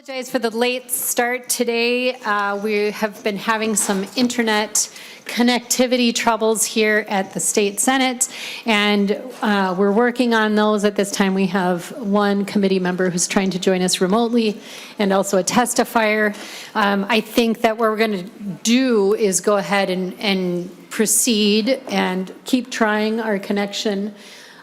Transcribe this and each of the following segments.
Apologize for the late start today. We have been having some internet connectivity troubles here at the State Senate, and we're working on those. At this time, we have one committee member who's trying to join us remotely and also a testifier. I think that what we're going to do is go ahead and proceed and keep trying our connection.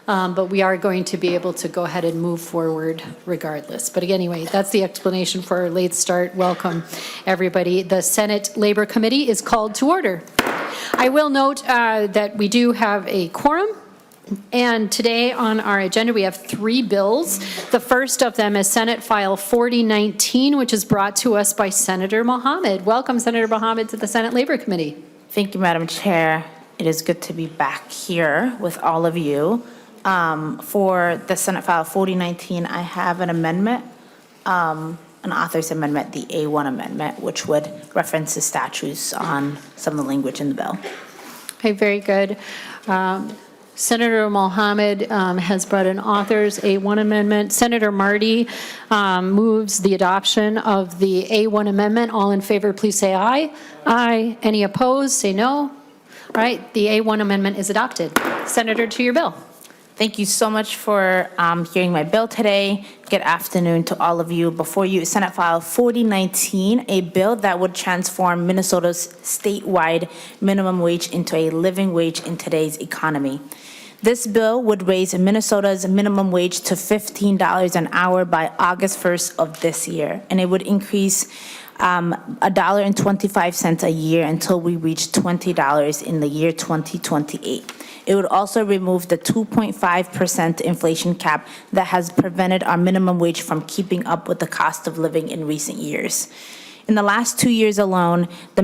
But we are going to be able to go ahead and move forward regardless. But anyway, that's the explanation for our late start. Welcome, everybody. The Senate Labor Committee is called to order. I will note that we do have a quorum. And today on our agenda, we have 3 bills. The first of them is Senate File 4019, which is brought to us by Senator Mohamed. Welcome, Senator Mohamed, to the Senate Labor Committee. Thank you, Madam Chair. It is good to be back here with all of you. For the Senate File 4019, I have an amendment, an author's amendment, the A1 amendment, which would reference the statutes on some of the language in the bill. Okay, very good. Senator Mohamed has brought an author's A1 amendment. Senator Marty moves the adoption of the A1 amendment. All in favor, please say aye. Aye. Any opposed, say no. All right, the A1 amendment is adopted. Senator, to your bill. Thank you so much for hearing my bill today. Good afternoon to all of you. Before you, Senate File 4019, a bill that would transform Minnesota's statewide minimum wage into a living wage in today's economy. This bill would raise Minnesota's minimum wage to $15 an hour by August 1st of this year, and it would increase $1.25 a year until we reach $20 in the year 2028. It would also remove the 2.5% inflation cap that has prevented our minimum wage from keeping up with the cost of living in recent years. In the last 2 years alone, the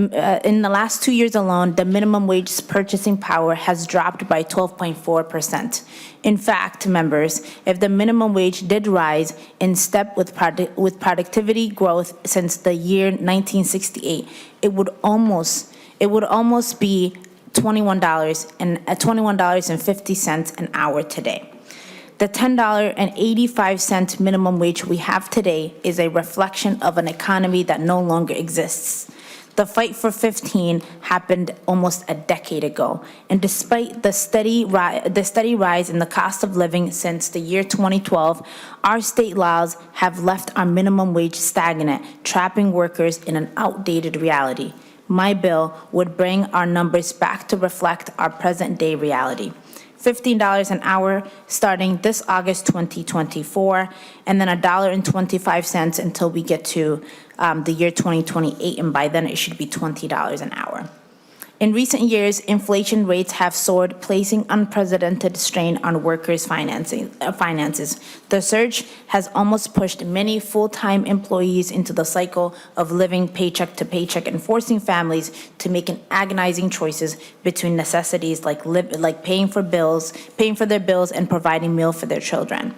minimum wage's purchasing power has dropped by 12.4%. In fact, members, if the minimum wage did rise in step with productivity growth since the year 1968, it would almost be $21.50 an hour today. The $10.85 minimum wage we have today is a reflection of an economy that no longer exists. The fight for 15 happened almost a decade ago, and despite the steady rise in the cost of living since the year 2012, our state laws have left our minimum wage stagnant, trapping workers in an outdated reality. My bill would bring our numbers back to reflect our present-day reality. $15 an hour starting this August 2024, and then $1.25 until we get to the year 2028, and by then it should be $20 an hour. In recent years, inflation rates have soared, placing unprecedented strain on workers' finances. The surge has almost pushed many full-time employees into the cycle of living paycheck to paycheck and forcing families to make an agonizing choices between necessities like paying for their bills and providing meals for their children.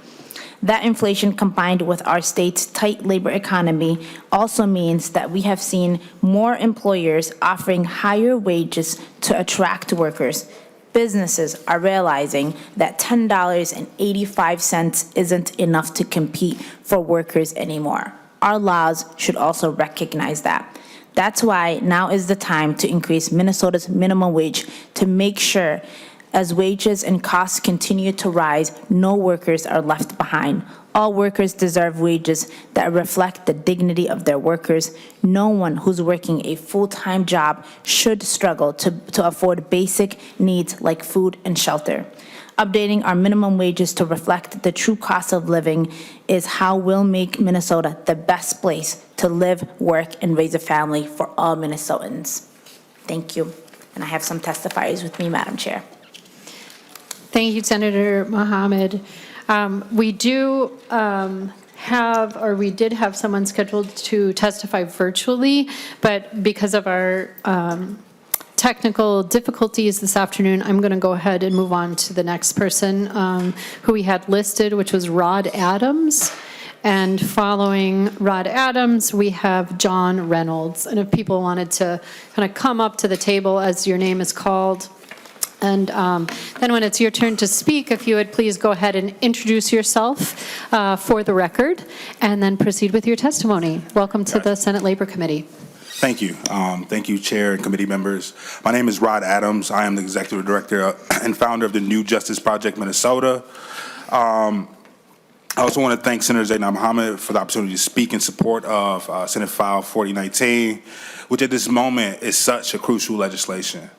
That inflation combined with our state's tight labor economy also means that we have seen more employers offering higher wages to attract workers. Businesses are realizing that $10.85 isn't enough to compete for workers anymore. Our laws should also recognize that. That's why now is the time to increase Minnesota's minimum wage to make sure as wages and costs continue to rise, no workers are left behind. All workers deserve wages that reflect the dignity of their workers. No one who's working a full-time job should struggle to afford basic needs like food and shelter. Updating our minimum wages to reflect the true cost of living is how we'll make Minnesota the best place to live, work, and raise a family for all Minnesotans. Thank you. And I have some testifiers with me, Madam Chair. Thank you, Senator Mohamed. We did have someone scheduled to testify virtually, but because of our technical difficulties this afternoon, I'm going to go ahead and move on to the next person who we had listed, which was Rod Adams. And following Rod Adams, we have John Reynolds. And if people wanted to kind of come up to the table as your name is called, And then when it's your turn to speak, if you would please go ahead and introduce yourself for the record, and then proceed with your testimony. Welcome to the Senate Labor Committee. Thank you. Thank you, Chair and committee members. My name is Rod Adams. I am the Executive Director and founder of the New Justice Project Minnesota. I also want to thank Senator Zainab Mohamed for the opportunity to speak in support of Senate File 4019, which at this moment is such a crucial legislation.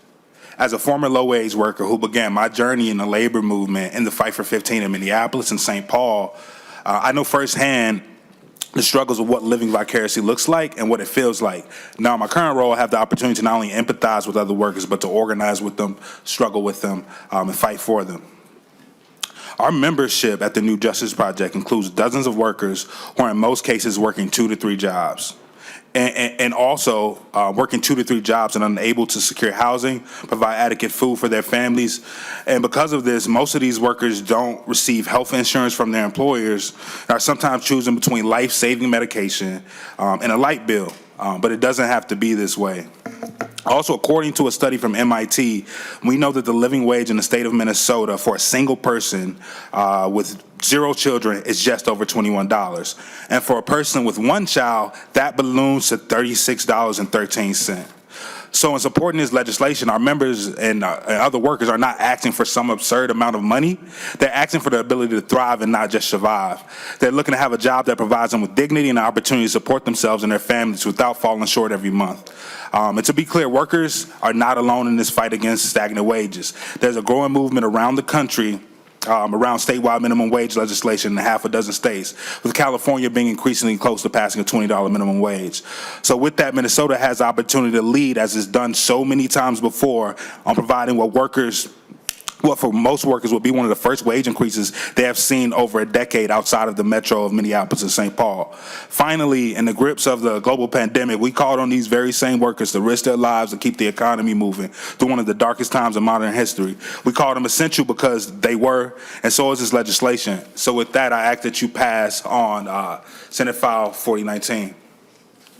As a former low-wage worker who began my journey in the labor movement in the Fight for 15 in Minneapolis and St. Paul, I know firsthand the struggles of what living vicariously looks like and what it feels like. Now, in my current role, I have the opportunity to not only empathize with other workers, but to organize with them, struggle with them, and fight for them. Our membership at the New Justice Project includes dozens of workers who are in most cases working 2 to 3 jobs. And also working 2 to 3 jobs and unable to secure housing, provide adequate food for their families. And because of this, most of these workers don't receive health insurance from their employers and are sometimes choosing between life-saving medication and a light bill. But it doesn't have to be this way. Also, according to a study from MIT, we know that the living wage in the state of Minnesota for a single person with 0 children is just over $21. And for a person with 1 child, that balloons to $36.13. So in supporting this legislation, our members and other workers are not asking for some absurd amount of money. They're asking for the ability to thrive and not just survive. They're looking to have a job that provides them with dignity and the opportunity to support themselves and their families without falling short every month. And to be clear, workers are not alone in this fight against stagnant wages. There's a growing movement around the country around statewide minimum wage legislation in half a dozen states, with California being increasingly close to passing a $20 minimum wage. So with that, Minnesota has the opportunity to lead, as it's done so many times before, on providing what for most workers will be one of the first wage increases they have seen over a decade outside of the metro of Minneapolis and St. Paul. Finally, in the grips of the global pandemic, we called on these very same workers to risk their lives to keep the economy moving through one of the darkest times in modern history. We called them essential because they were, and so is this legislation. So with that, I ask that you pass on Senate File 4019.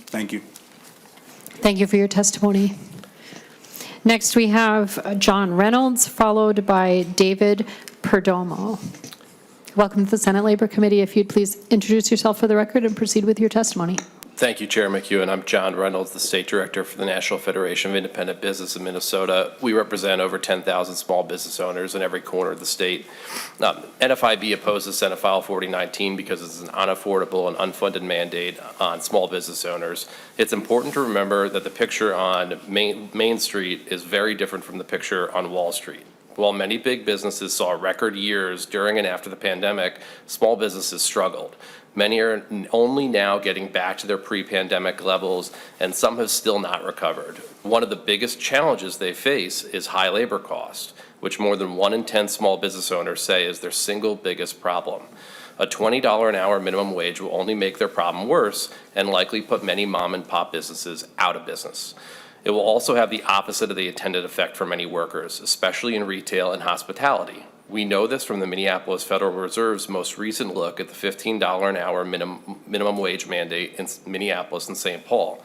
Thank you. Thank you for your testimony. Next, we have John Reynolds, followed by David Perdomo. Welcome to the Senate Labor Committee. If you'd please introduce yourself for the record and proceed with your testimony. Thank you, Chair McEwen. I'm John Reynolds, the State Director for the National Federation of Independent Business in Minnesota. We represent over 10,000 small business owners in every corner of the state. NFIB opposes Senate File 4019 because it's an unaffordable and unfunded mandate on small business owners. It's important to remember that the picture on Main Street is very different from the picture on Wall Street. While many big businesses saw record years during and after the pandemic, small businesses struggled. Many are only now getting back to their pre-pandemic levels, and some have still not recovered. One of the biggest challenges they face is high labor cost, which more than 1 in 10 small business owners say is their single biggest problem. A $20 an hour minimum wage will only make their problem worse and likely put many mom and pop businesses out of business. It will also have the opposite of the intended effect for many workers, especially in retail and hospitality. We know this from the Minneapolis Federal Reserve's most recent look at the $15 an hour minimum wage mandate in Minneapolis and St. Paul.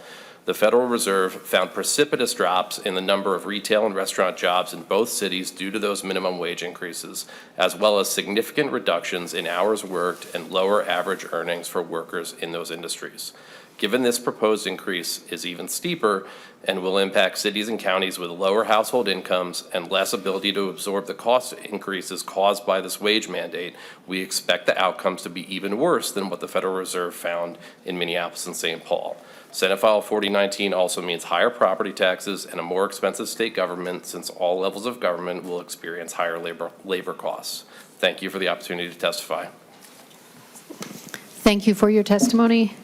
The Federal Reserve found precipitous drops in the number of retail and restaurant jobs in both cities due to those minimum wage increases, as well as significant reductions in hours worked and lower average earnings for workers in those industries. Given this proposed increase is even steeper and will impact cities and counties with lower household incomes and less ability to absorb the cost increases caused by this wage mandate, we expect the outcomes to be even worse than what the Federal Reserve found in Minneapolis and St. Paul. Senate File 4019 also means higher property taxes and a more expensive state government, since all levels of government will experience higher labor costs. Thank you for the opportunity to testify. Thank you for your testimony.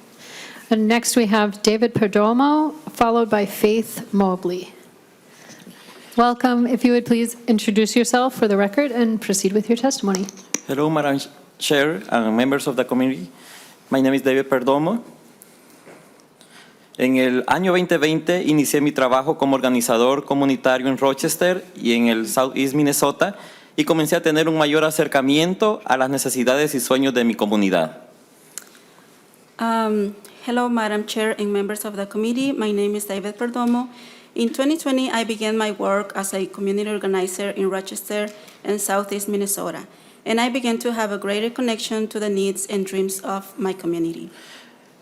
And next we have David Perdomo, followed by Faith Mobley. Welcome. If you would please introduce yourself for the record and proceed with your testimony. Hello, Madam Chair and members of the committee. My name is David Perdomo. En el año 2020 inicié mi trabajo como organizador comunitario en Rochester y en el Southeast Minnesota y comencé a tener un mayor acercamiento a las necesidades y sueños de mi comunidad. Hello, Madam Chair and members of the committee. My name is David Perdomo, In 2020, I began my work as a community organizer in Rochester and Southeast Minnesota, and I began to have a greater connection to the needs and dreams of my community.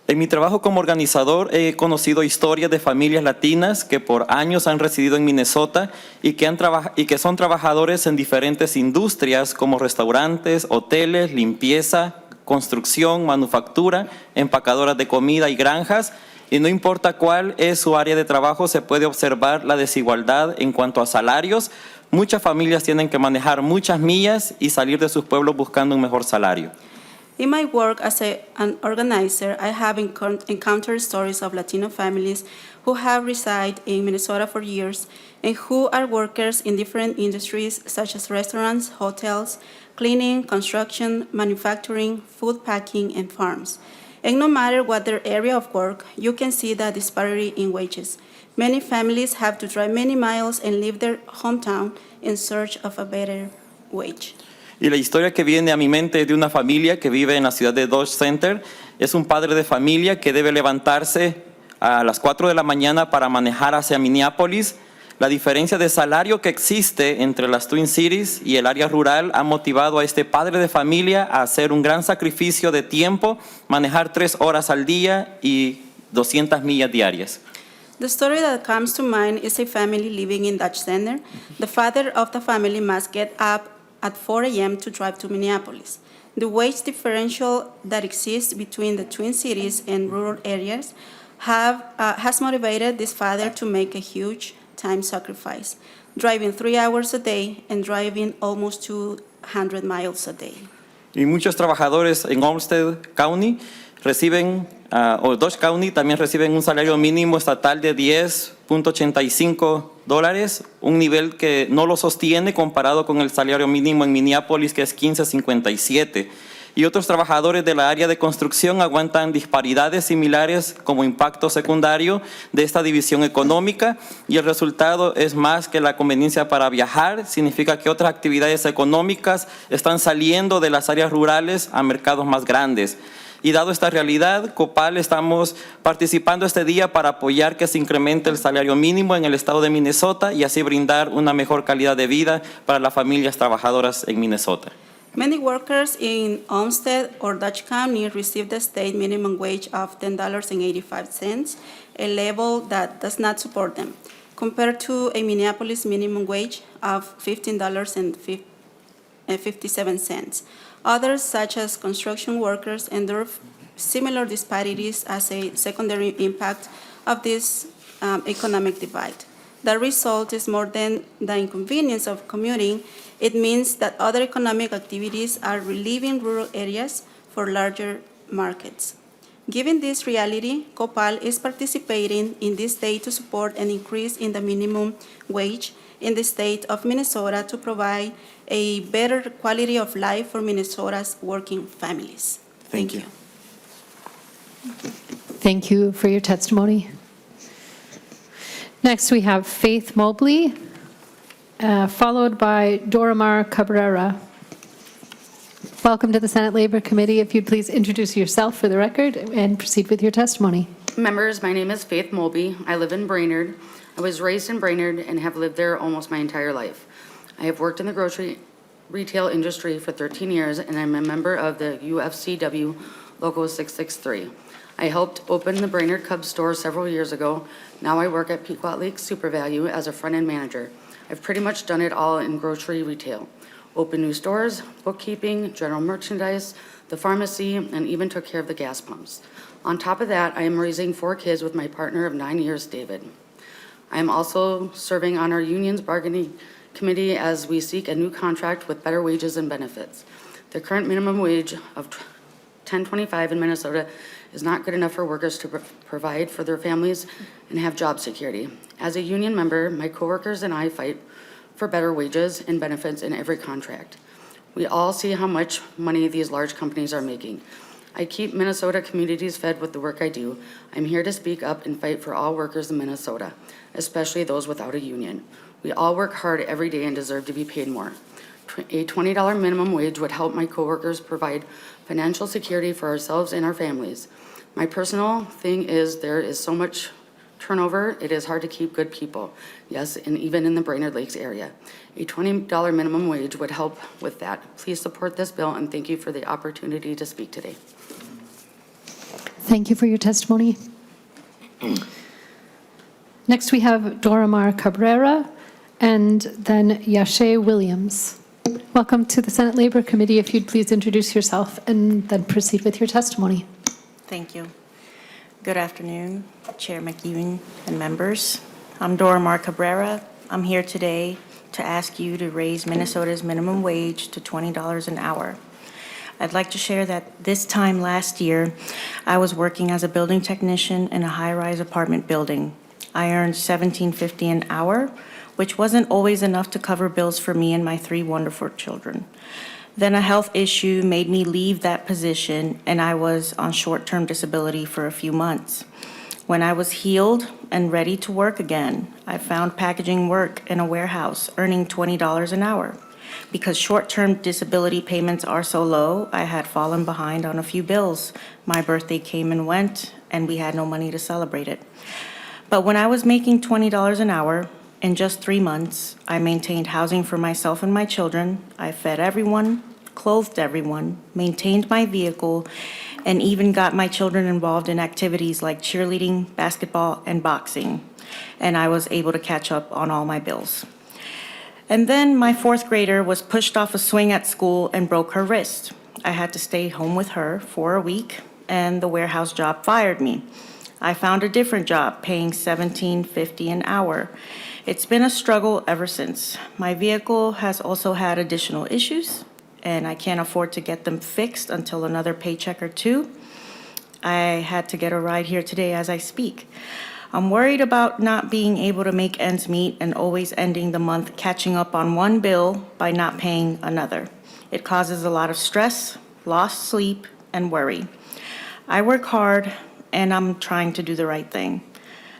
En mi trabajo como organizador he conocido historias de familias latinas que por años han residido en Minnesota y que son trabajadores en diferentes industrias como restaurantes, hoteles, limpieza, construcción, manufactura, empacadoras de comida y granjas. Y no importa cuál es su área de trabajo, se puede observar la desigualdad en cuanto a salarios. Muchas familias tienen que manejar muchas millas y salir de sus pueblos buscando un mejor salario. In my work as an organizer, I have encountered stories of Latino families who have resided in Minnesota for years and who are workers in different industries such as restaurants, hotels, cleaning, construction, manufacturing, food packing, and farms. And no matter what their area of work, you can see the disparity in wages. Many families have to drive many miles and leave their hometown in search of a better wage. Y la historia que viene a mi mente es de una familia que vive en la ciudad de Dodge Center. Es un padre de familia que debe levantarse a las 4 de la mañana para manejar hacia Minneapolis. La diferencia de salario que existe entre las Twin Cities y el área rural ha motivado a este padre de familia a hacer un gran sacrificio de tiempo, manejar 3 horas al día y 200 millas diarias. The story that comes to mind is a family living in Dodge Center. The father of the family must get up at 4 a.m. to drive to Minneapolis. The wage differential that exists between the Twin Cities and rural areas has motivated this father to make a huge time sacrifice, driving 3 hours a day and driving almost 200 miles a day. Y muchos trabajadores en Olmsted County o Dodge County también reciben un salario mínimo estatal de $10.85, un nivel que no lo sostiene comparado con el salario mínimo en Minneapolis, que es $15.57. Y otros trabajadores de la área de construcción aguantan disparidades similares como impacto secundario de esta división económica, y el resultado es más que la conveniencia para viajar. Significa que otras actividades económicas están saliendo de las áreas rurales a mercados más grandes. Y dado esta realidad, COPAL estamos participando este día para apoyar que se incremente el salario mínimo en el estado de Minnesota y así brindar una mejor calidad de vida para las familias trabajadoras en Minnesota. Many workers in Olmsted or Dodge County receive the state minimum wage of $10.85, a level that does not support them, compared to a Minneapolis minimum wage of $15.57. Others, such as construction workers, endure similar disparities as a secondary impact of this economic divide. The result is more than the inconvenience of commuting. It means that other economic activities are relieving rural areas for larger markets. Given this reality, COPAL is participating in this day to support an increase in the minimum wage in the state of Minnesota to provide a better quality of life for Minnesota's working families. Thank you. Thank you for your testimony. Next, we have Faith Mobley, followed by Doramar Cabrera. Welcome to the Senate Labor Committee. If you'd please introduce yourself for the record and proceed with your testimony. Members, my name is Faith Mobley. I live in Brainerd. I was raised in Brainerd and have lived there almost my entire life. I have worked in the grocery retail industry for 13 years, and I'm a member of the UFCW Local 663. I helped open the Brainerd Cubs store several years ago. Now I work at Pequot Lake SuperValue as a front-end manager. I've pretty much done it all in grocery retail. Opened new stores, bookkeeping, general merchandise, the pharmacy, and even took care of the gas pumps. On top of that, I am raising 4 kids with my partner of 9 years, David. I am also serving on our union's bargaining committee as we seek a new contract with better wages and benefits. The current minimum wage of $10.25 in Minnesota is not good enough for workers to provide for their families and have job security. As a union member, my coworkers and I fight for better wages and benefits in every contract. We all see how much money these large companies are making. I keep Minnesota communities fed with the work I do. I'm here to speak up and fight for all workers in Minnesota, especially those without a union. We all work hard every day and deserve to be paid more. A $20 minimum wage would help my coworkers provide financial security for ourselves and our families. My personal thing is there is so much turnover, it is hard to keep good people. Yes, and even in the Brainerd Lakes area. A $20 minimum wage would help with that. Please support this bill, and thank you for the opportunity to speak today. Thank you for your testimony. Next, we have Doramar Cabrera and then Yashay Williams. Welcome to the Senate Labor Committee. If you'd please introduce yourself and then proceed with your testimony. Thank you. Good afternoon, Chair McEwen and members. I'm Doramar Cabrera. I'm here today to ask you to raise Minnesota's minimum wage to $20 an hour. I'd like to share that this time last year, I was working as a building technician in a high-rise apartment building. I earned $17.50 an hour, which wasn't always enough to cover bills for me and my 3 wonderful children. Then a health issue made me leave that position, and I was on short-term disability for a few months. When I was healed and ready to work again, I found packaging work in a warehouse, earning $20 an hour. Because short-term disability payments are so low, I had fallen behind on a few bills. My birthday came and went, and we had no money to celebrate it. But when I was making $20 an hour, in just 3 months, I maintained housing for myself and my children. I fed everyone, clothed everyone, maintained my vehicle, and even got my children involved in activities like cheerleading, basketball, and boxing. And I was able to catch up on all my bills. And then my 4th grader was pushed off a swing at school and broke her wrist. I had to stay home with her for a week, and the warehouse job fired me. I found a different job paying $17.50 an hour. It's been a struggle ever since. My vehicle has also had additional issues, and I can't afford to get them fixed until another paycheck or 2. I had to get a ride here today as I speak. I'm worried about not being able to make ends meet and always ending the month catching up on one bill by not paying another. It causes a lot of stress, lost sleep, and worry. I work hard, and I'm trying to do the right thing.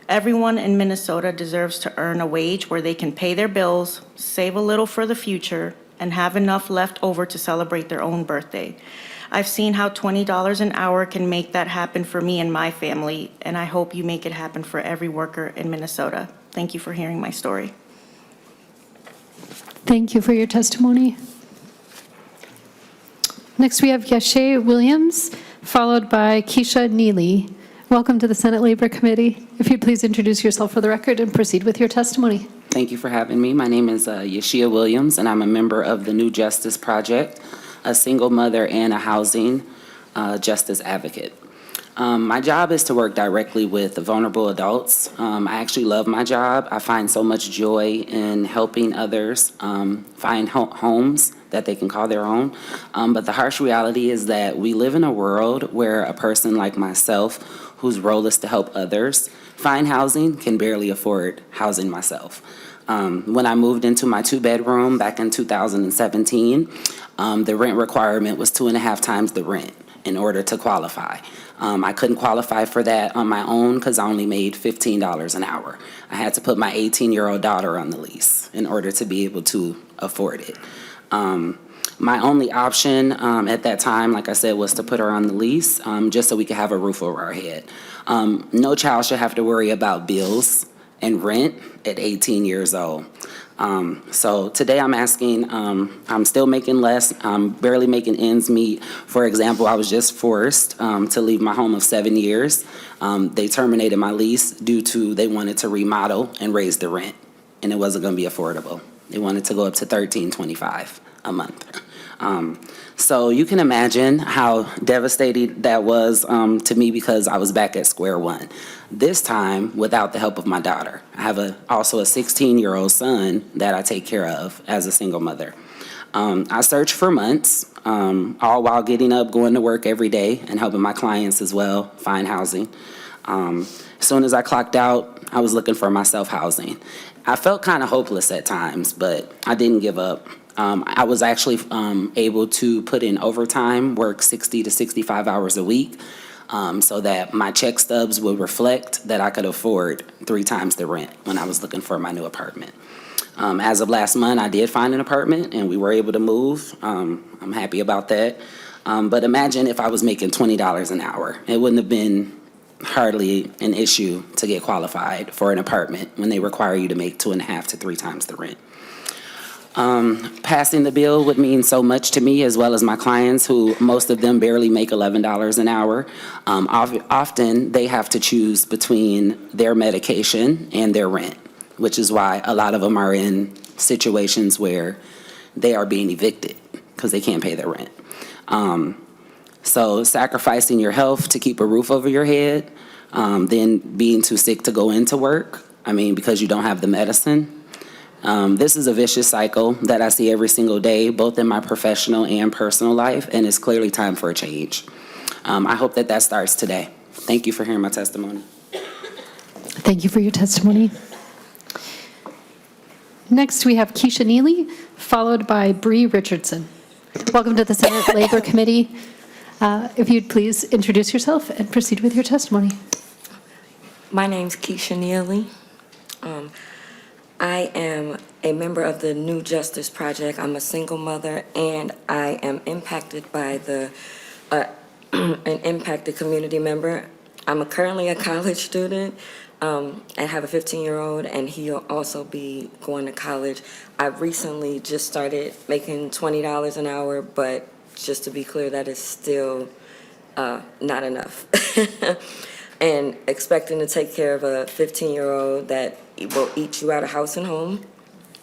Everyone in Minnesota deserves to earn a wage where they can pay their bills, save a little for the future, and have enough left over to celebrate their own birthday. I've seen how $20 an hour can make that happen for me and my family, and I hope you make it happen for every worker in Minnesota. Thank you for hearing my story. Thank you for your testimony. Next, we have Yashay Williams, followed by Keisha Neely. Welcome to the Senate Labor Committee. If you'd please introduce yourself for the record and proceed with your testimony. Thank you for having me. My name is Yashia Williams, and I'm a member of the New Justice Project, a single mother and a housing justice advocate. My job is to work directly with vulnerable adults. I actually love my job. I find so much joy in helping others find homes that they can call their own. But the harsh reality is that we live in a world where a person like myself, whose role is to help others find housing, can barely afford housing myself. When I moved into my 2-bedroom back in 2017, the rent requirement was 2.5 times the rent in order to qualify. I couldn't qualify for that on my own because I only made $15 an hour. I had to put my 18-year-old daughter on the lease in order to be able to afford it. My only option at that time, like I said, was to put her on the lease just so we could have a roof over our head. No child should have to worry about bills and rent at 18 years old. So today I'm asking, I'm still making less, I'm barely making ends meet. For example, I was just forced to leave my home of 7 years. They terminated my lease due to they wanted to remodel and raise the rent, and it wasn't gonna be affordable. They wanted to go up to $13.25 a month. So you can imagine how devastating that was to me because I was back at square one. This time without the help of my daughter. I have also a 16-year-old son that I take care of as a single mother. I searched for months, all while getting up, going to work every day, and helping my clients as well find housing. As soon as I clocked out, I was looking for myself housing. I felt kind of hopeless at times, but I didn't give up. I was actually able to put in overtime, work 60 to 65 hours a week, so that my check stubs would reflect that I could afford 3 times the rent when I was looking for my new apartment. As of last month, I did find an apartment, and we were able to move. I'm happy about that. But imagine if I was making $20 an hour. It wouldn't have been hardly an issue to get qualified for an apartment when they require you to make 2.5 to 3 times the rent. Passing the bill would mean so much to me, as well as my clients, who most of them barely make $11 an hour. Often they have to choose between their medication and their rent, which is why a lot of them are in situations where they are being evicted because they can't pay their rent. So sacrificing your health to keep a roof over your head, then being too sick to go into work, because you don't have the medicine. This is a vicious cycle that I see every single day, both in my professional and personal life, and it's clearly time for a change. I hope that starts today. Thank you for hearing my testimony. Thank you for your testimony. Next, we have Keisha Neely, followed by Bree Richardson. Welcome to the Senate Labor Committee. If you'd please introduce yourself and proceed with your testimony. My name's Keisha Neely. I am a member of the New Justice Project. I'm a single mother, and I am impacted by an impacted community member. I'm currently a college student. I have a 15-year-old, and he'll also be going to college. I recently just started making $20 an hour, but just to be clear, that is still not enough. And expecting to take care of a 15-year-old that will eat you out of house and home,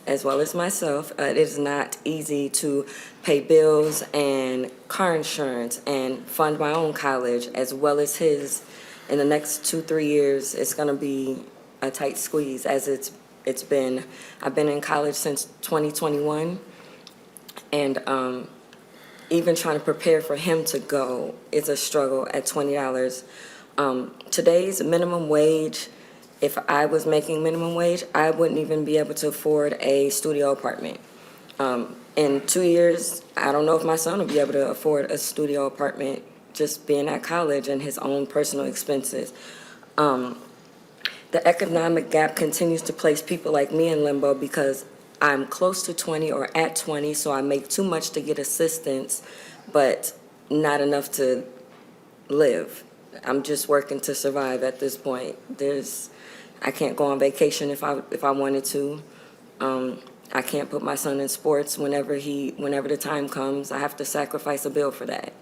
as well as myself. It is not easy to pay bills and car insurance and fund my own college, as well as his. In the next 2-3 years, it's going to be a tight squeeze, as it's been. I've been in college since 2021, and even trying to prepare for him to go is a struggle at $20. Today's minimum wage, if I was making minimum wage, I wouldn't even be able to afford a studio apartment. In 2 years, I don't know if my son will be able to afford a studio apartment, just being at college and his own personal expenses. The economic gap continues to place people like me in limbo because I'm close to 20 or at 20, so I make too much to get assistance, but not enough to live. I'm just working to survive at this point. I can't go on vacation if I wanted to. I can't put my son in sports whenever the time comes. I have to sacrifice a bill for that.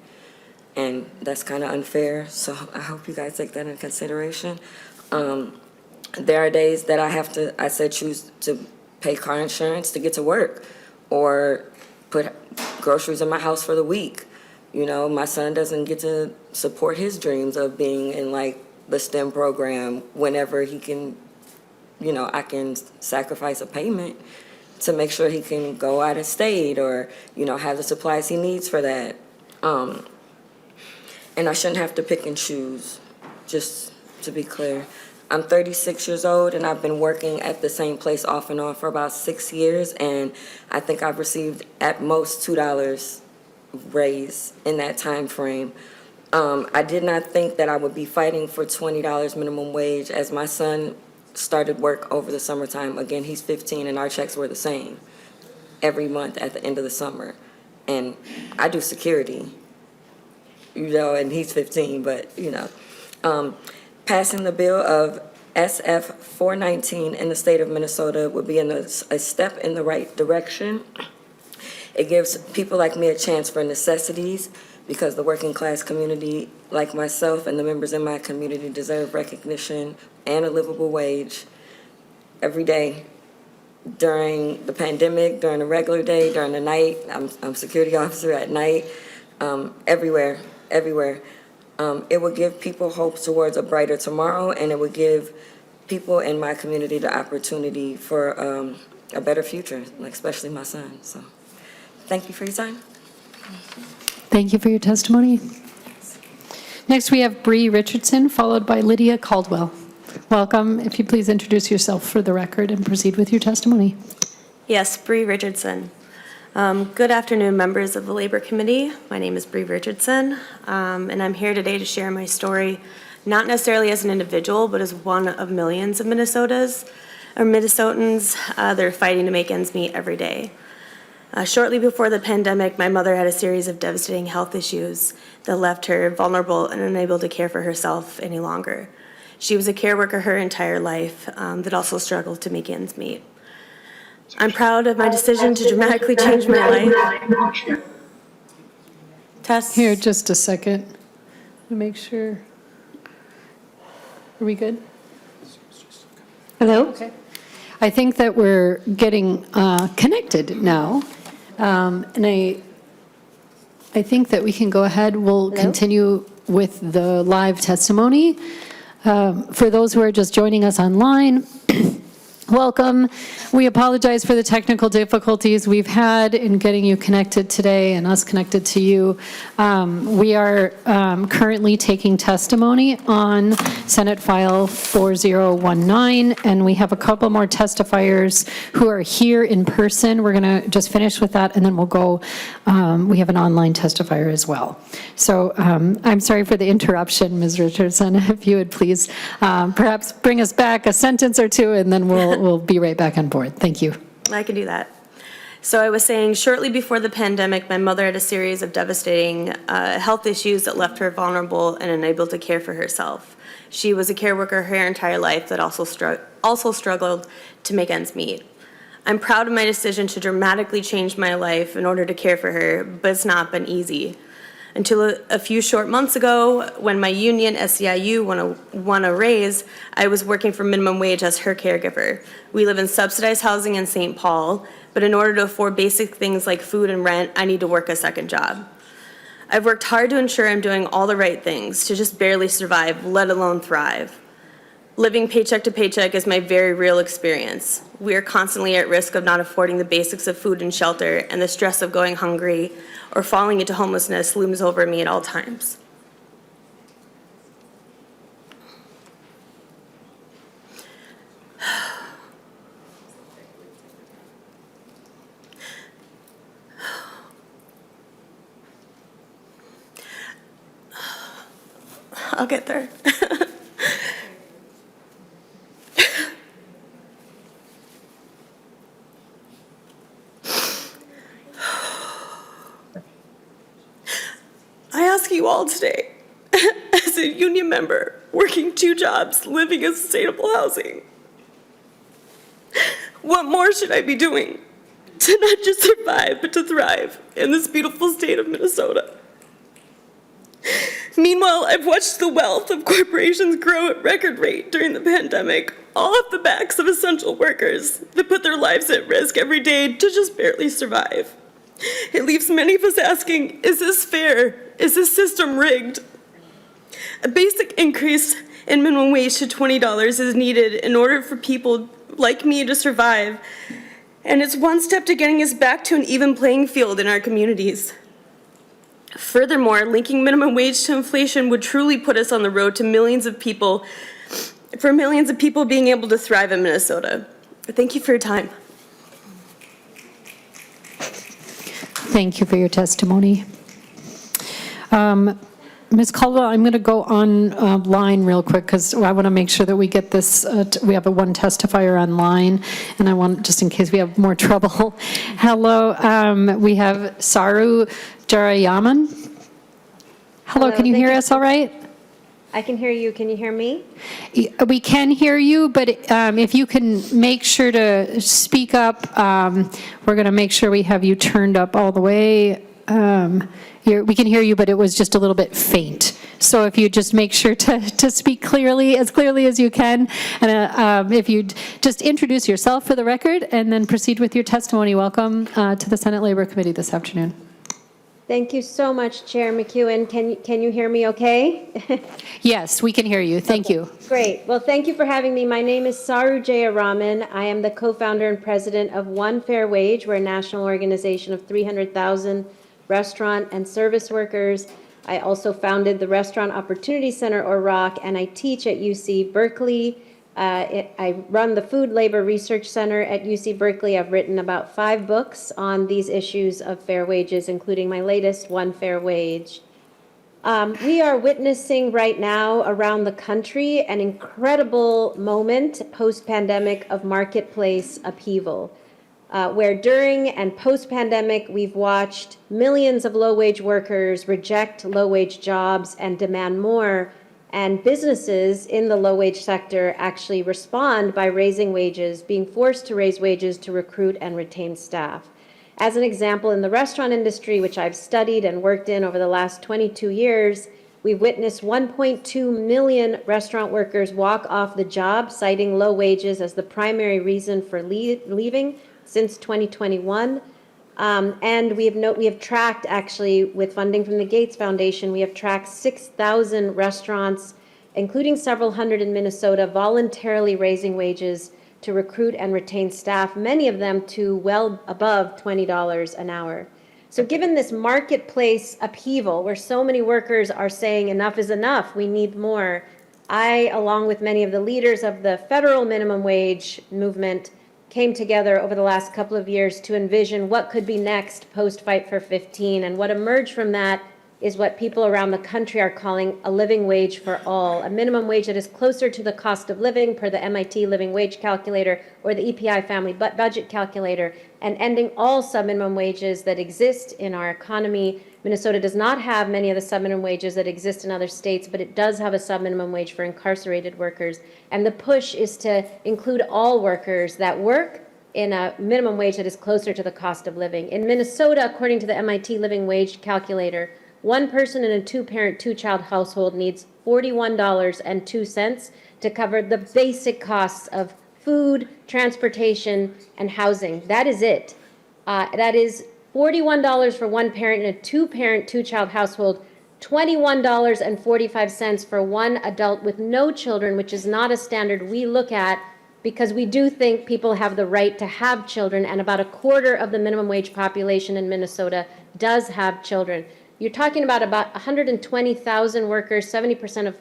And that's kind of unfair, so I hope you guys take that into consideration. There are days that I choose to pay car insurance to get to work or put groceries in my house for the week. You know, my son doesn't get to support his dreams of being in like the STEM program whenever he can, I can sacrifice a payment to make sure he can go out of state or, have the supplies he needs for that. And I shouldn't have to pick and choose, just to be clear. I'm 36 years old, and I've been working at the same place off and on for about 6 years, and I think I've received at most $2 raise in that time frame. I did not think that I would be fighting for $20 minimum wage as my son started work over the summertime. Again, he's 15, and our checks were the same every month at the end of the summer. And I do security. And he's 15, but, passing the bill of SF 419 in the state of Minnesota would be a step in the right direction. It gives people like me a chance for necessities because the working class community, like myself and the members in my community, deserve recognition and a livable wage every day. During the pandemic, during a regular day, during the night, I'm security officer at night, everywhere. It would give people hope towards a brighter tomorrow, and it would give people in my community the opportunity for a better future, especially my son. So thank you for your time. Thank you for your testimony. Next, we have Bree Richardson, followed by Lydia Caldwell. Welcome. If you please introduce yourself for the record and proceed with your testimony. Yes, Bree Richardson. Good afternoon, members of the Labor Committee. My name is Bree Richardson, and I'm here today to share my story, not necessarily as an individual, but as one of millions of Minnesotans that are fighting to make ends meet every day. Shortly before the pandemic, my mother had a series of devastating health issues that left her vulnerable and unable to care for herself any longer. She was a care worker her entire life that also struggled to make ends meet. I'm proud of my decision to dramatically change my life. Tess? Here, just a second. To make sure. Are we good? Hello? Okay. I think that we're getting connected now. And I think that we can go ahead. We'll continue with the live testimony. For those who are just joining us online, welcome. We apologize for the technical difficulties we've had in getting you connected today and us connected to you. We are currently taking testimony on Senate File 4019, and we have a couple more testifiers who are here in person. We're going to just finish with that, and then we'll go. We have an online testifier as well. So I'm sorry for the interruption, Ms. Richardson. If you would please perhaps bring us back a sentence or two, and then we'll be right back on board. Thank you. I can do that. So I was saying, shortly before the pandemic, my mother had a series of devastating health issues that left her vulnerable and unable to care for herself. She was a care worker her entire life that also struggled to make ends meet. I'm proud of my decision to dramatically change my life in order to care for her, but it's not been easy. Until a few short months ago, when my union, SEIU, won a raise, I was working for minimum wage as her caregiver. We live in subsidized housing in St. Paul, but in order to afford basic things like food and rent, I need to work a second job. I've worked hard to ensure I'm doing all the right things to just barely survive, let alone thrive. Living paycheck to paycheck is my very real experience. We are constantly at risk of not affording the basics of food and shelter, and the stress of going hungry or falling into homelessness looms over me at all times. I'll get there. I ask you all today, as a union member, working 2 jobs, living in sustainable housing, what more should I be doing to not just survive, but to thrive in this beautiful state of Minnesota? Meanwhile, I've watched the wealth of corporations grow at record rate during the pandemic, all off the backs of essential workers that put their lives at risk every day to just barely survive. It leaves many of us asking, is this fair? Is this system rigged? A basic increase in minimum wage to $20 is needed in order for people like me to survive, and it's one step to getting us back to an even playing field in our communities. Furthermore, linking minimum wage to inflation would truly put us on the road to millions of people being able to thrive in Minnesota. Thank you for your time. Thank you for your testimony. Ms. Caldwell, I'm going to go online real quick because I want to make sure that we get this. We have one testifier online, and I want, just in case we have more trouble. Hello, we have Saru Jarayaman. Hello, can you hear us all right? I can hear you. Can you hear me? We can hear you, but if you can make sure to speak up, we're going to make sure we have you turned up all the way. We can hear you, but it was just a little bit faint. So if you just make sure to speak clearly as you can, and if you just introduce yourself for the record, and then proceed with your testimony. Welcome to the Senate Labor Committee this afternoon. Thank you so much, Chair McEwen. Can you hear me okay? Yes, we can hear you. Thank you. Great. Well, thank you for having me. My name is Saru Jayaraman. I am the co-founder and president of One Fair Wage. We're a national organization of 300,000 restaurant and service workers. I also founded the Restaurant Opportunity Center, or ROC, and I teach at UC Berkeley. I run the Food Labor Research Center at UC Berkeley. I've written about 5 books on these issues of fair wages, including my latest, One Fair Wage. We are witnessing right now around the country an incredible moment post-pandemic of marketplace upheaval. where during and post-pandemic, we've watched millions of low-wage workers reject low-wage jobs and demand more, and businesses in the low-wage sector actually respond by raising wages, being forced to raise wages to recruit and retain staff. As an example, in the restaurant industry, which I've studied and worked in over the last 22 years, we've witnessed 1.2 million restaurant workers walk off the job, citing low wages as the primary reason for leaving since 2021. And we have tracked, actually, with funding from the Gates Foundation, we have tracked 6,000 restaurants, including several hundred in Minnesota, voluntarily raising wages to recruit and retain staff, many of them to well above $20 an hour. So given this marketplace upheaval, where so many workers are saying enough is enough, we need more, I, along with many of the leaders of the federal minimum wage movement, came together over the last couple of years to envision what could be next post-Fight for 15. And what emerged from that is what people around the country are calling a living wage for all, a minimum wage that is closer to the cost of living per the MIT Living Wage Calculator or the EPI Family Budget Calculator, and ending all subminimum wages that exist in our economy. Minnesota does not have many of the subminimum wages that exist in other states, but it does have a subminimum wage for incarcerated workers. And the push is to include all workers that work in a minimum wage that is closer to the cost of living. In Minnesota, according to the MIT Living Wage Calculator, one person in a two-parent, two-child household needs $41.02 to cover the basic costs of food, transportation, and housing. That is it. That is $41 for one parent in a two-parent, two-child household, $21.45 for one adult with no children, which is not a standard we look at because we do think people have the right to have children, and about a quarter of the minimum wage population in Minnesota does have children. You're talking about 120,000 workers, 70% of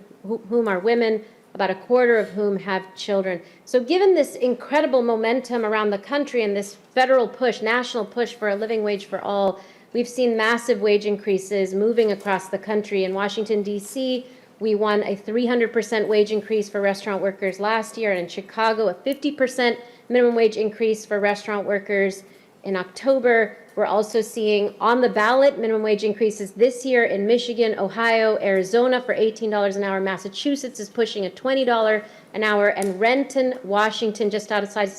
whom are women, about a quarter of whom have children. So given this incredible momentum around the country and this federal push, national push for a living wage for all, we've seen massive wage increases moving across the country. In Washington, D.C., we won a 300% wage increase for restaurant workers last year, and in Chicago, a 50% minimum wage increase for restaurant workers. In October, we're also seeing on the ballot minimum wage increases this year in Michigan, Ohio, Arizona for $18 an hour. Massachusetts is pushing a $20 an hour, and Renton, Washington, just outside of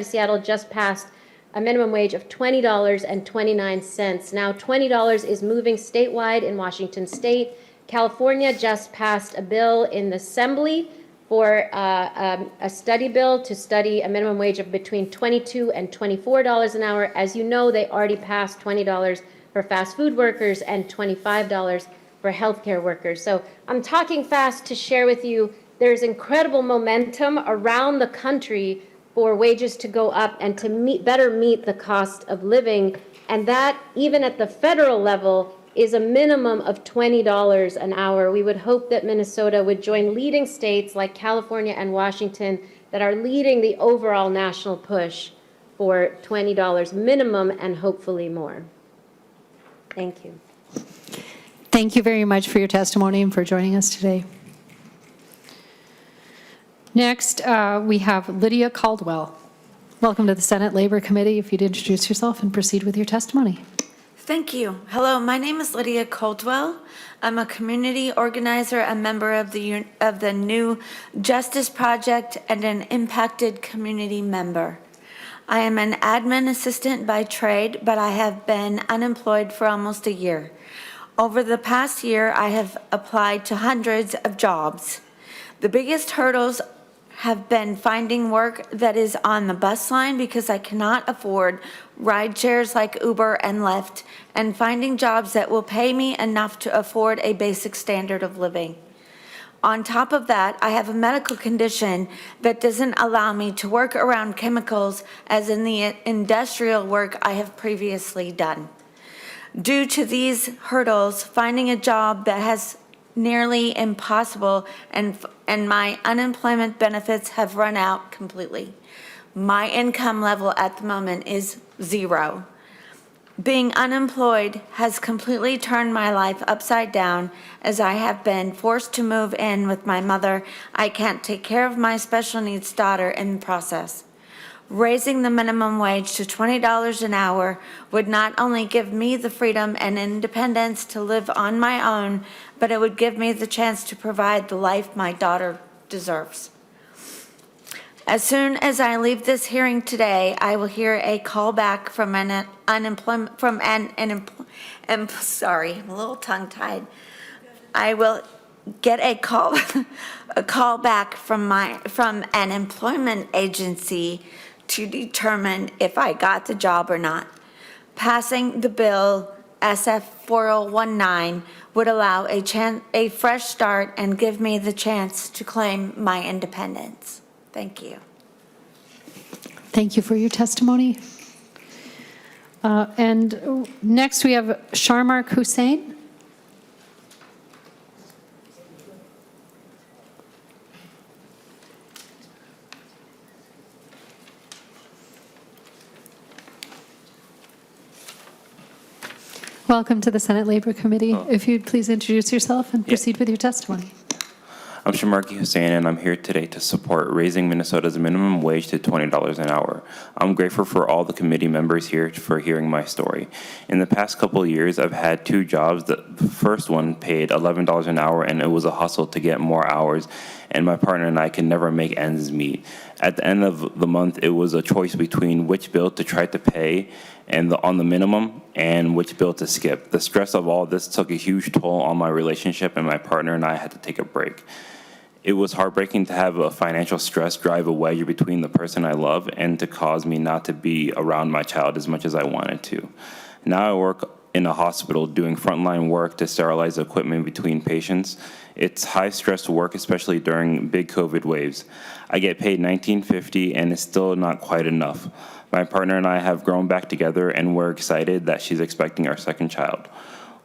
Seattle, just passed a minimum wage of $20.29. Now, $20 is moving statewide in Washington State. California just passed a bill in the Assembly for a study bill to study a minimum wage of between $22 and $24 an hour. As you know, they already passed $20 for fast food workers and $25 for healthcare workers. So I'm talking fast to share with you there's incredible momentum around the country for wages to go up and to better meet the cost of living. And that, even at the federal level, is a minimum of $20 an hour. We would hope that Minnesota would join leading states like California and Washington that are leading the overall national push for $20 minimum and hopefully more. Thank you. Thank you very much for your testimony and for joining us today. Next, we have Lydia Caldwell. Welcome to the Senate Labor Committee. If you'd introduce yourself and proceed with your testimony. Thank you. Hello, my name is Lydia Caldwell. I'm a community organizer, a member of the New Justice Project, and an impacted community member. I am an admin assistant by trade, but I have been unemployed for almost a year. Over the past year, I have applied to hundreds of jobs. The biggest hurdles have been finding work that is on the bus line because I cannot afford ride shares like Uber and Lyft, and finding jobs that will pay me enough to afford a basic standard of living. On top of that, I have a medical condition that doesn't allow me to work around chemicals as in the industrial work I have previously done. Due to these hurdles, finding a job that has nearly impossible, and my unemployment benefits have run out completely. My income level at the moment is 0. Being unemployed has completely turned my life upside down, as I have been forced to move in with my mother. I can't take care of my special needs daughter in the process. Raising the minimum wage to $20 an hour would not only give me the freedom and independence to live on my own, but it would give me the chance to provide the life my daughter deserves. As soon as I leave this hearing today, I will hear a call back from sorry, I'm a little tongue-tied. I will get a call back from an employment agency to determine if I got the job or not. Passing the bill SF 4019 would allow a fresh start and give me the chance to claim my independence. Thank you. Thank you for your testimony. And next we have Sharmark Hussain. Welcome to the Senate Labor Committee. If you'd please introduce yourself and proceed with your testimony. I'm Shamarki Hussain, and I'm here today to support raising Minnesota's minimum wage to $20 an hour. I'm grateful for all the committee members here for hearing my story. In the past couple of years, I've had 2 jobs. The first one paid $11 an hour, and it was a hustle to get more hours, and my partner and I could never make ends meet. At the end of the month, it was a choice between which bill to try to pay and on the minimum and which bill to skip. The stress of all this took a huge toll on my relationship, and my partner and I had to take a break. It was heartbreaking to have a financial stress drive a wedge between the person I love and to cause me not to be around my child as much as I wanted to. Now I work in a hospital doing frontline work to sterilize equipment between patients. It's high-stress work, especially during big COVID waves. I get paid $19.50, and it's still not quite enough. My partner and I have grown back together, and we're excited that she's expecting our second child.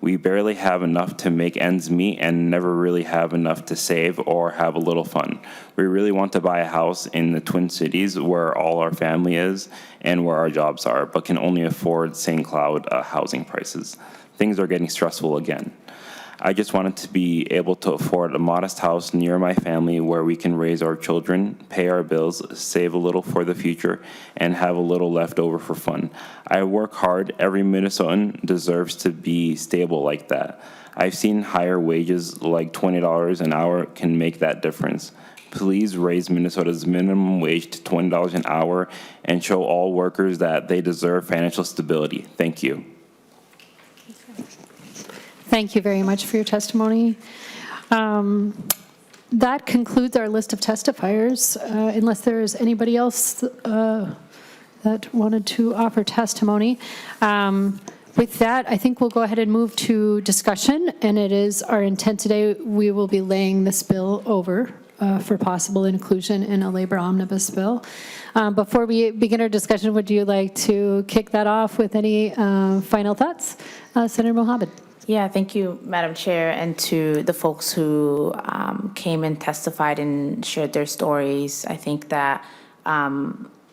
We barely have enough to make ends meet and never really have enough to save or have a little fun. We really want to buy a house in the Twin Cities where all our family is and where our jobs are, but can only afford St. Cloud housing prices. Things are getting stressful again. I just wanted to be able to afford a modest house near my family where we can raise our children, pay our bills, save a little for the future, and have a little left over for fun. I work hard. Every Minnesotan deserves to be stable like that. I've seen higher wages like $20 an hour can make that difference. Please raise Minnesota's minimum wage to $20 an hour and show all workers that they deserve financial stability. Thank you. Thank you very much for your testimony. That concludes our list of testifiers, unless there is anybody else that wanted to offer testimony. With that, I think we'll go ahead and move to discussion, and it is our intent today, we will be laying this bill over for possible inclusion in a labor omnibus bill. Before we begin our discussion, would you like to kick that off with any final thoughts? Senator Mohamed. Yeah, thank you, Madam Chair, and to the folks who came and testified and shared their stories. I think that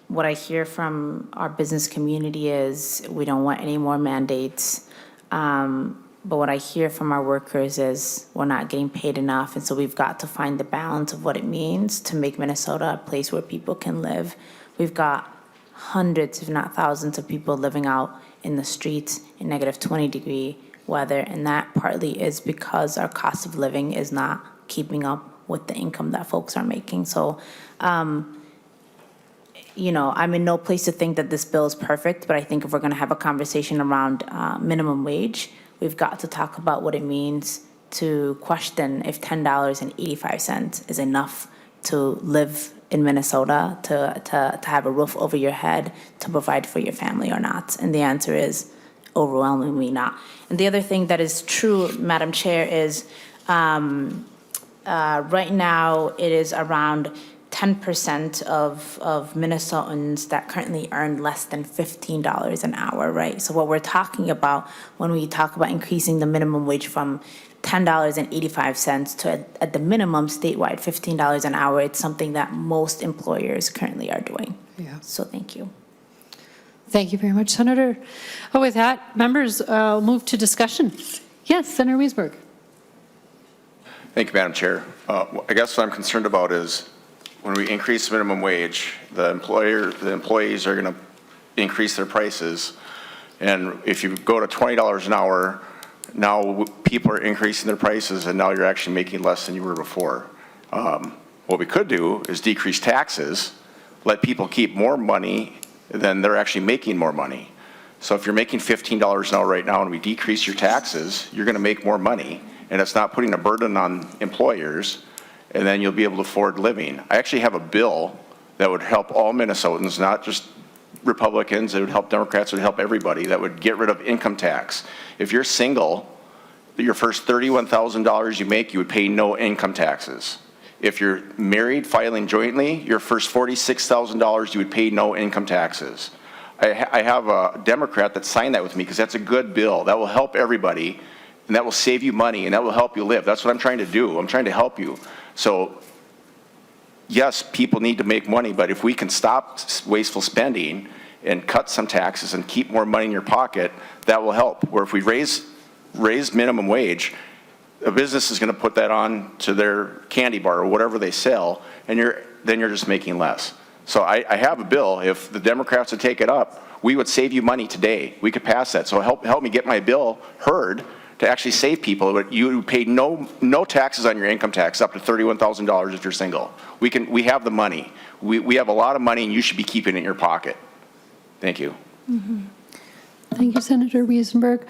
what I hear from our business community is we don't want any more mandates. But what I hear from our workers is we're not getting paid enough, and so we've got to find the balance of what it means to make Minnesota a place where people can live. We've got hundreds, if not thousands, of people living out in the streets in -20-degree weather, and that partly is because our cost of living is not keeping up with the income that folks are making. So, you know, I'm in no place to think that this bill is perfect, but I think if we're going to have a conversation around minimum wage, we've got to talk about what it means to question if $10.85 is enough to live in Minnesota, to have a roof over your head, to provide for your family or not. And the answer is overwhelmingly not. And the other thing that is true, Madam Chair, is right now it is around 10% of Minnesotans that currently earn less than $15 an hour, right? So what we're talking about when we talk about increasing the minimum wage from $10.85 to, at the minimum, statewide $15 an hour, it's something that most employers currently are doing. Yeah. So thank you. Thank you very much, Senator. With that, members, move to discussion. Yes, Senator Wiesberg. Thank you, Madam Chair. I guess what I'm concerned about is when we increase minimum wage, the employees are going to increase their prices. And if you go to $20 an hour, now people are increasing their prices, and now you're actually making less than you were before. What we could do is decrease taxes, let people keep more money than they're actually making more money. So if you're making $15 an hour right now and we decrease your taxes, you're going to make more money, and it's not putting a burden on employers, and then you'll be able to afford living. I actually have a bill that would help all Minnesotans, not just Republicans. It would help Democrats. It would help everybody. That would get rid of income tax. If you're single, your first $31,000 you make, you would pay no income taxes. If you're married, filing jointly, your first $46,000 you would pay no income taxes. I have a Democrat that signed that with me because that's a good bill. That will help everybody, and that will save you money, and that will help you live. That's what I'm trying to do. I'm trying to help you. So yes, people need to make money, but if we can stop wasteful spending and cut some taxes and keep more money in your pocket, that will help. Where if we raise minimum wage, a business is going to put that on to their candy bar or whatever they sell, and then you're just making less. So I have a bill. If the Democrats would take it up, we would save you money today. We could pass that. So help me get my bill heard to actually save people. But you pay no taxes on your income tax up to $31,000 if you're single. We have the money. We have a lot of money, and you should be keeping it in your pocket. Thank you. Mm-hmm. Thank you, Senator Wiesenberg.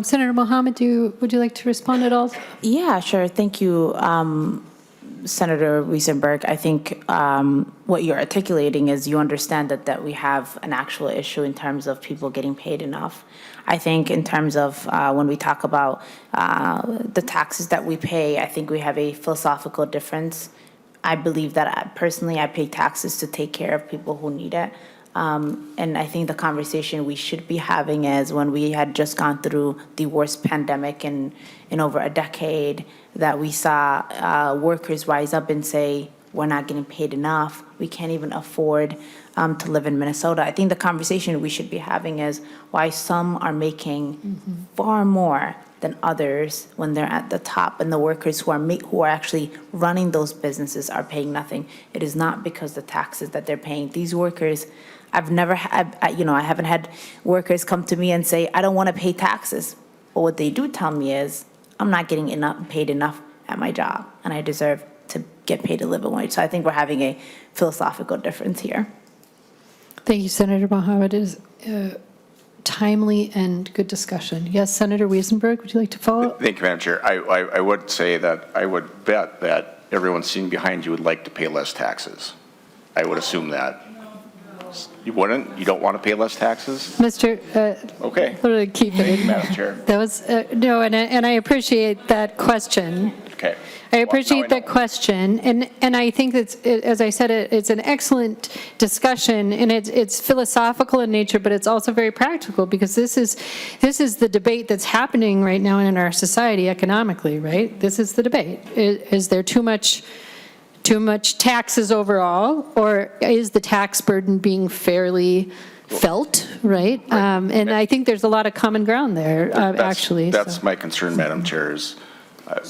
Senator Mohamed, would you like to respond at all? Yeah, sure. Thank you, Senator Wiesenberg. I think what you're articulating is you understand that we have an actual issue in terms of people getting paid enough. I think in terms of when we talk about the taxes that we pay, I think we have a philosophical difference. I believe that personally I pay taxes to take care of people who need it. And I think the conversation we should be having is when we had just gone through the worst pandemic in over a decade, that we saw workers rise up and say, we're not getting paid enough. We can't even afford to live in Minnesota. I think the conversation we should be having is why some are making far more than others when they're at the top, and the workers who are actually running those businesses are paying nothing. It is not because the taxes that they're paying. These workers, I've never had, I haven't had workers come to me and say, I don't want to pay taxes. But what they do tell me is, I'm not getting paid enough at my job, and I deserve to get paid a living wage. So I think we're having a philosophical difference here. Thank you, Senator Mohamed. It is timely and good discussion. Yes, Senator Wiesenberg, would you like to follow up? Thank you, Madam Chair. I would say that I would bet that everyone sitting behind you would like to pay less taxes. I would assume that. You wouldn't? You don't want to pay less taxes? Mr. Okay. Keep it. Madam Chair. That was, no, and I appreciate that question. Okay. I appreciate that question, and I think that's, as I said, it's an excellent discussion, and it's philosophical in nature, but it's also very practical, because this is the debate that's happening right now in our society economically, right? This is the debate. Is there too much taxes overall, or is the tax burden being fairly felt, right? And I think there's a lot of common ground there, actually. That's my concern, Madam Chair, is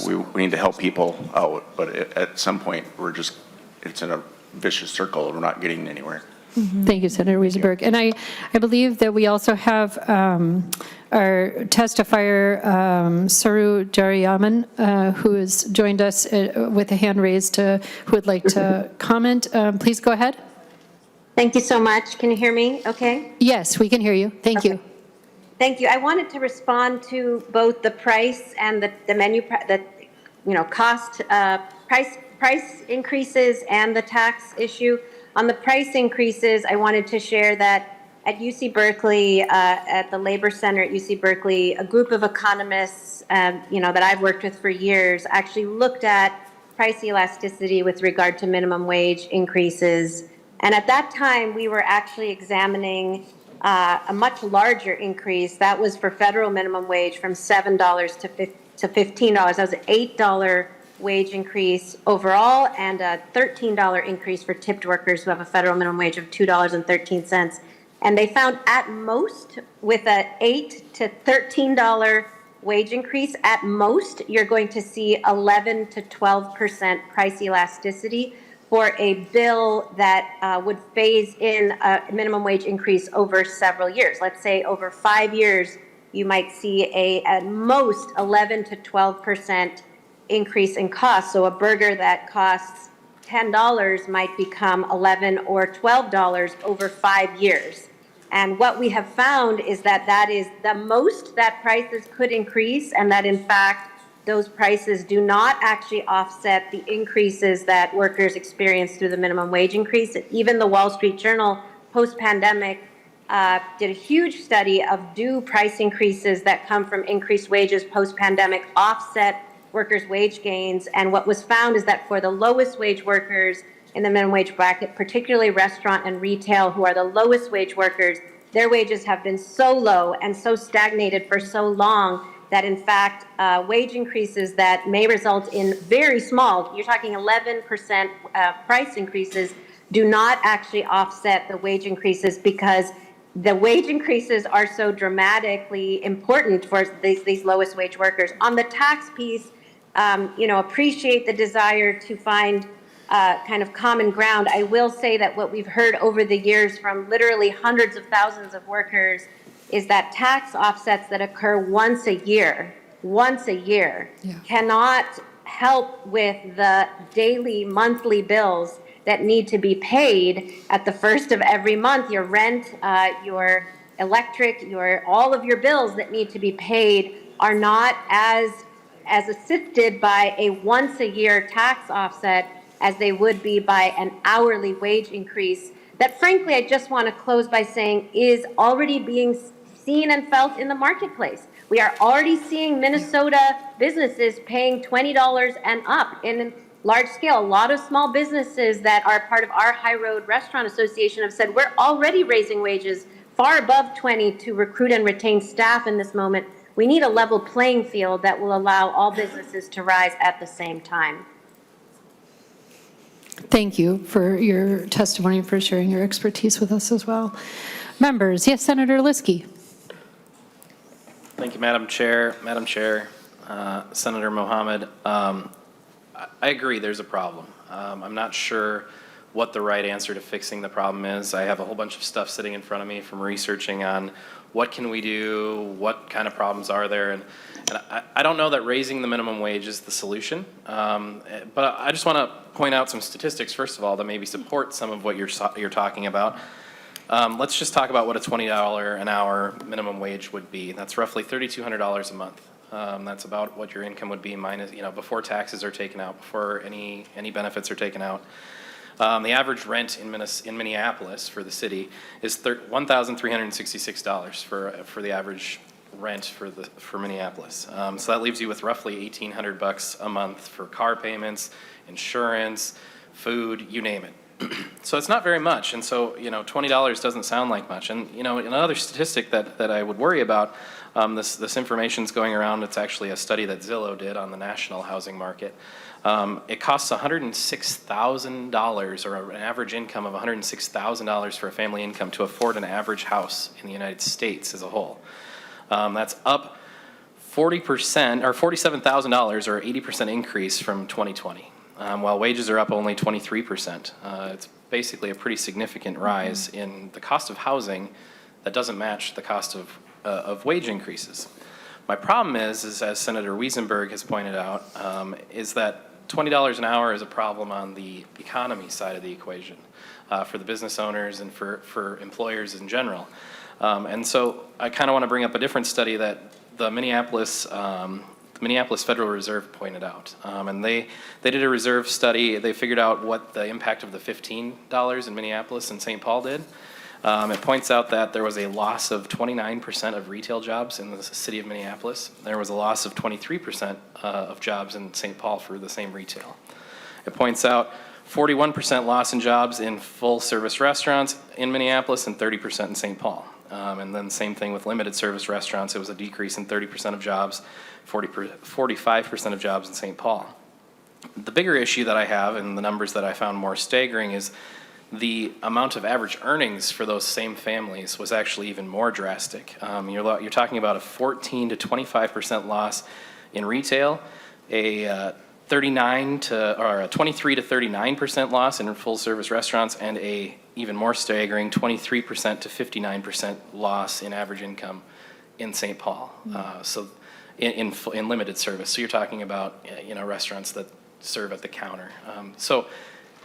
we need to help people out, but at some point, it's in a vicious circle. We're not getting anywhere. Mm-hmm. Thank you, Senator Wiesenberg. And I believe that we also have our testifier, Saru Jariyaman, who has joined us with a hand raised, who would like to comment. Please go ahead. Thank you so much. Can you hear me okay? Yes, we can hear you. Thank you. Thank you. I wanted to respond to both the price and the menu, cost, price increases and the tax issue. On the price increases, I wanted to share that at UC Berkeley, at the Labor Center at UC Berkeley, a group of economists, that I've worked with for years, actually looked at price elasticity with regard to minimum wage increases. And at that time, we were actually examining a much larger increase. That was for federal minimum wage from $7 to $15. That was an $8 wage increase overall, and a $13 increase for tipped workers who have a federal minimum wage of $2.13. And they found at most, with an $8 to $13 wage increase, at most, you're going to see 11 to 12% price elasticity. for a bill that would phase in a minimum wage increase over several years. Let's say over 5 years, you might see at most 11 to 12% increase in cost. So a burger that costs $10 might become $11 or $12 over 5 years. And what we have found is that that is the most that prices could increase, and that in fact, those prices do not actually offset the increases that workers experience through the minimum wage increase. Even the Wall Street Journal, post-pandemic, did a huge study of do price increases that come from increased wages post-pandemic offset workers' wage gains. And what was found is that for the lowest wage workers in the minimum wage bracket, particularly restaurant and retail, who are the lowest wage workers, their wages have been so low and so stagnated for so long that in fact, wage increases that may result in very small, you're talking 11% price increases, do not actually offset the wage increases because the wage increases are so dramatically important for these lowest wage workers. On the tax piece, appreciate the desire to find kind of common ground. I will say that what we've heard over the years from literally hundreds of thousands of workers is that tax offsets that occur once a year, cannot help with the daily, monthly bills that need to be paid at the first of every month. Your rent, your electric, all of your bills that need to be paid are not as assisted by a once a year tax offset as they would be by an hourly wage increase that frankly, I just want to close by saying is already being seen and felt in the marketplace. We are already seeing Minnesota businesses paying $20 and up in large scale. A lot of small businesses that are part of our High Road Restaurant Association have said we're already raising wages far above 20 to recruit and retain staff in this moment. We need a level playing field that will allow all businesses to rise at the same time. Thank you for your testimony, for sharing your expertise with us as well. Members, yes, Senator Liskey. Thank you, Madam Chair. Madam Chair, Senator Mohamed, I agree there's a problem. I'm not sure what the right answer to fixing the problem is. I have a whole bunch of stuff sitting in front of me from researching on what can we do, what kind of problems are there, and I don't know that raising the minimum wage is the solution, but I just want to point out some statistics, first of all, that maybe support some of what you're talking about. Let's just talk about what a $20 an hour minimum wage would be. That's roughly $3,200 a month. That's about what your income would be minus, before taxes are taken out, before any benefits are taken out. The average rent in Minneapolis for the city is $1,366 for the average rent for Minneapolis. So that leaves you with roughly $1,800 a month for car payments, insurance, food, you name it. So it's not very much, and so $20 doesn't sound like much. And another statistic that I would worry about, this information's going around. It's actually a study that Zillow did on the national housing market. It costs $106,000, or an average income of $106,000 for a family income to afford an average house in the United States as a whole. That's up 40% or $47,000, or 80% increase from 2020. While wages are up only 23%. It's basically a pretty significant rise in the cost of housing that doesn't match the cost of wage increases. My problem is as Senator Wiesenberg has pointed out, is that $20 an hour is a problem on the economy side of the equation for the business owners and for employers in general. And so I kind of want to bring up a different study that the Minneapolis Federal Reserve pointed out. And they did a reserve study. They figured out what the impact of the $15 in Minneapolis and St. Paul did. It points out that there was a loss of 29% of retail jobs in the city of Minneapolis. There was a loss of 23% of jobs in St. Paul for the same retail. It points out 41% loss in jobs in full-service restaurants in Minneapolis and 30% in St. Paul. And then same thing with limited service restaurants. It was a decrease in 30% of jobs, 45% of jobs in St. Paul. The bigger issue that I have, and the numbers that I found more staggering, is the amount of average earnings for those same families was actually even more drastic. You're talking about a 14 to 25% loss in retail, a 23 to 39% loss in full-service restaurants, and a even more staggering 23% to 59% loss in average income in St. Paul. So in limited service. So you're talking about restaurants that serve at the counter. So